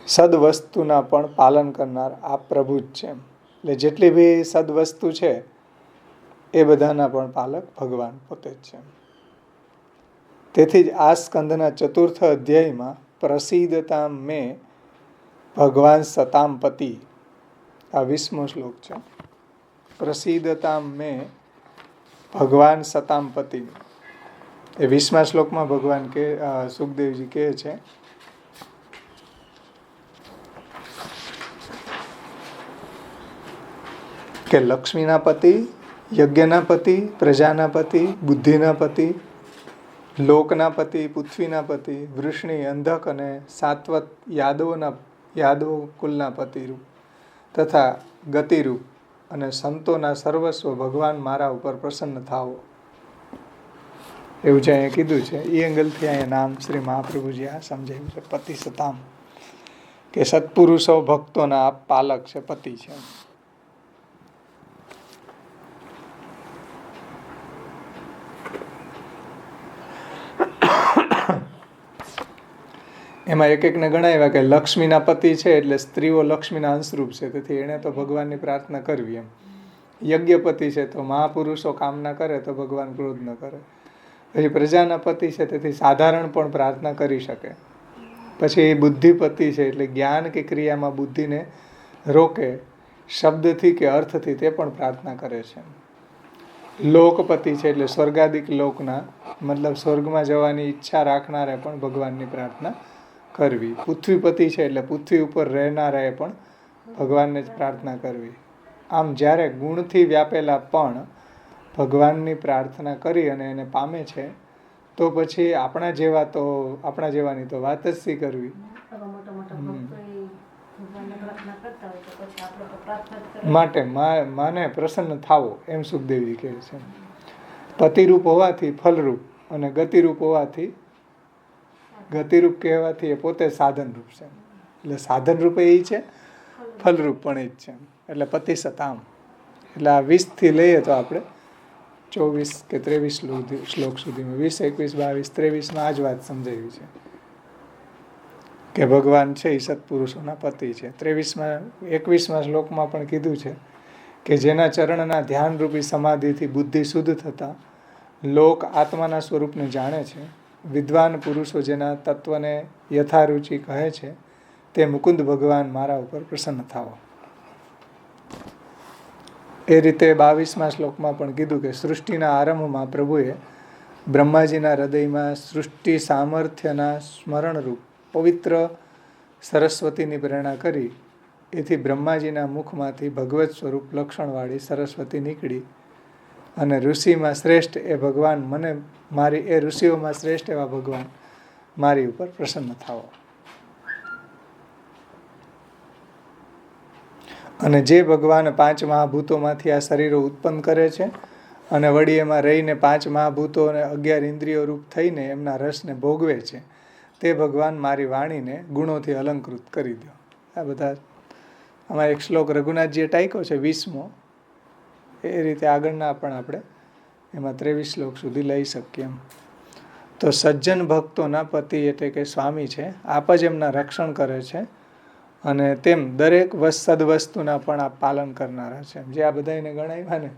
સદવસ્તુના પણ પાલન કરનાર આ પ્રભુ જ છે. એટલે જેટલી બી સદવસ્તુ છે એ બધાના પણ પાલક ભગવાન પોતે જ છે. તેથી જ આ સ્કંદના 4th અધ્યાયમાં પ્રસિદ્ધતા મેં ભગવાન સતામ પતિ, આ 20મો શ્લોક છે. પ્રસિદ્ધતા મેં ભગવાન સતામ પતિ, એ 20મા શ્લોકમાં ભગવાન સુખદેવજી કહે છે કે લક્ષ્મીના પતિ, યજ્ઞના પતિ, પ્રજાના પતિ, બુદ્ધિના પતિ, લોકના પતિ, પૃથ્વીના પતિ, વૃષ્ણિ, અંધક અને સાત્વત યાદવ કુલના પતિરૂપ તથા ગતિરૂપ અને સંતોના સર્વસ્વ ભગવાન મારા ઉપર પ્રસન્ન થાવો. એવું જે અહીંયા કીધું છે એ એંગલથી અહીંયા નામ શ્રી મહાપ્રભુજી આ સમજાવ્યું છે પતિ સતામ, કે સત્પુરુષો ભક્તોના પાલક છે, પતિ છે. એમાં એક એકને ગણાવ્યા કે લક્ષ્મીના પતિ છે એટલે સ્ત્રીઓ લક્ષ્મીના અંશરૂપ છે, તેથી એણે તો ભગવાનની પ્રાર્થના કરવી એમ. યજ્ઞપતિ છે તો મહાપુરુષો કામના કરે તો ભગવાન ક્રોધ ન કરે. પછી પ્રજાના પતિ છે તેથી સાધારણ પણ પ્રાર્થના કરી શકે. પછી બુદ્ધિપતિ છે એટલે જ્ઞાન કે ક્રિયામાં બુદ્ધિને રોકે શબ્દથી કે અર્થથી, તે પણ પ્રાર્થના કરે છે. લોકપતિ છે એટલે સ્વર્ગાદિક લોકના મતલબ સ્વર્ગમાં જવાની ઈચ્છા રાખનારે પણ ભગવાનની પ્રાર્થના કરવી. પૃથ્વીપતિ છે એટલે પૃથ્વી ઉપર રહેનારાએ પણ ભગવાનને જ પ્રાર્થના કરવી. આમ જ્યારે ગુણથી વ્યાપેલા પણ ભગવાનની પ્રાર્થના કરી અને એને પામે છે તો પછી આપણા જેવાની તો વાત જ શી કરવી. માટે માને પ્રસન્ન થાવો એમ સુખદેવજી કહે છે. પતિરૂપ હોવાથી ફલરૂપ અને ગતિરૂપ હોવાથી, ગતિરૂપ કહેવાથી એ પોતે સાધનરૂપ છે. એટલે સાધનરૂપ એ છે, ફલરૂપ પણ એ જ છે. એટલે પતિ સતામ. એટલે આ 20 લઈએ તો આપણે 24 કે 23 શ્લોક સુધીમાં 20, 21, 22, 23 આ જ વાત સમજાવી છે કે ભગવાન છે એ સત્પુરુષોના પતિ છે. 21મા શ્લોકમાં પણ કીધું છે કે જેના ચરણના ધ્યાનરૂપી સમાધિથી બુદ્ધિ શુદ્ધ થતા લોક આત્માના સ્વરૂપને જાણે છે, વિદ્વાન પુરુષો જેના તત્વને યથારુચિ કહે છે, તે મુકુંદ ભગવાન મારા ઉપર પ્રસન્ન થાવો. એ રીતે 22મા શ્લોકમાં પણ કીધું કે સૃષ્ટિના આરંભમાં પ્રભુએ બ્રહ્માજીના હૃદયમાં સૃષ્ટિ સામર્થ્યના સ્મરણરૂપ પવિત્ર સરસ્વતીની પ્રેરણા કરી. એથી બ્રહ્માજીના મુખમાંથી ભગવત સ્વરૂપ લક્ષણવાળી સરસ્વતી નીકળી અને ઋષિમાં શ્રેષ્ઠ એ ભગવાન એ ઋષિઓમાં શ્રેષ્ઠ એવા ભગવાન મારી ઉપર પ્રસન્ન થાવો. અને જે ભગવાન 5 મહાભૂતોમાંથી આ શરીરો ઉત્પન્ન કરે છે અને વળી એમાં રહીને 5 મહાભૂતો અને 11 ઇન્દ્રિયો રૂપ થઈને એમના રસને ભોગવે છે, તે ભગવાન મારી વાણીને ગુણોથી અલંકૃત કરી દો. આ બધા આમાં એક શ્લોક રઘુનાથજીએ ટાંક્યો છે 20મો. એ રીતે આગળના પણ આપણે એમાં 23 શ્લોક સુધી લઈ શકીએ એમ. તો સજ્જન ભક્તોના પતિ એટલે કે સ્વામી છે, આપ જ એમના રક્ષણ કરે છે અને તેમ દરેક સદવસ્તુના પણ આ પાલન કરનારા છે. જે આ બધાને ગણાવ્યા ને,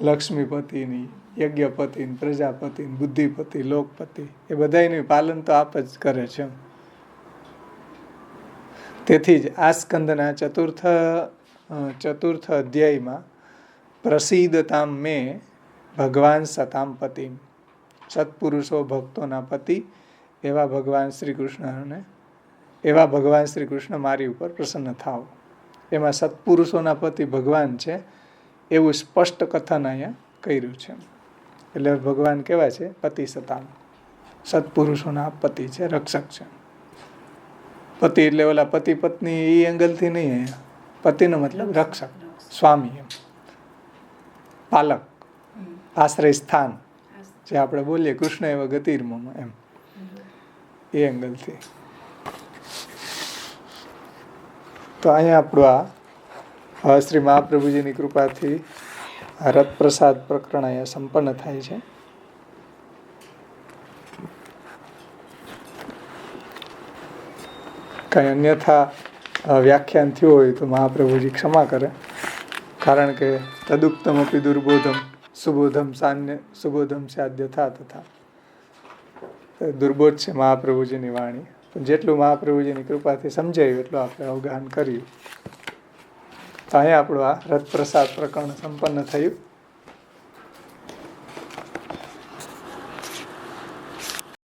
લક્ષ્મીપતિની, યજ્ઞપતિની, પ્રજાપતિની, બુદ્ધિપતિ, લોકપતિ, એ બધાનું પાલન તો આપ જ કરે છે. તેથી જ આ સ્કંદના ચતુર્થ અધ્યાયમાં પ્રસિદ્ધતામ મેં ભગવાન સતામ પતિ, સત્પુરુષો ભક્તોના પતિ એવા ભગવાન શ્રી કૃષ્ણ મારી ઉપર પ્રસન્ન થાવ. એમાં સત્પુરુષોના પતિ ભગવાન છે એવું સ્પષ્ટ કથન અહીંયા કર્યું છે. એટલે ભગવાન કેવા છે? પતિ સતામ, સત્પુરુષોના પતિ છે, રક્ષક છે. પતિ એટલે ઓલા પતિ પત્ની એ એંગલથી નહીં. અહીંયા પતિનો મતલબ રક્ષક, સ્વામી, એમ પાલક, આશ્રય સ્થાન, જે આપણે બોલીએ કૃષ્ણ એવા ગતિર્મમ, એમ એ એંગલથી. તો અહીંયા આપણું આ શ્રી મહાપ્રભુજીની કૃપાથી રથપ્રસાદ પ્રકરણ અહીંયા સંપન્ન થાય છે. કંઈ અન્યથા વ્યાખ્યાન થયું હોય તો મહાપ્રભુજી ક્ષમા કરે, કારણ કે તદુક્તમપી દુર્બોધમ સુબોધમ સાધ્ય તથા દુર્બોધ છે મહાપ્રભુજીની વાણી. જેટલું મહાપ્રભુજીની કૃપાથી સમજાયું એટલું આપણે અવગાહન કર્યું. તો અહીંયા આપણું આ રથપ્રસાદ પ્રકરણ સંપન્ન થયું.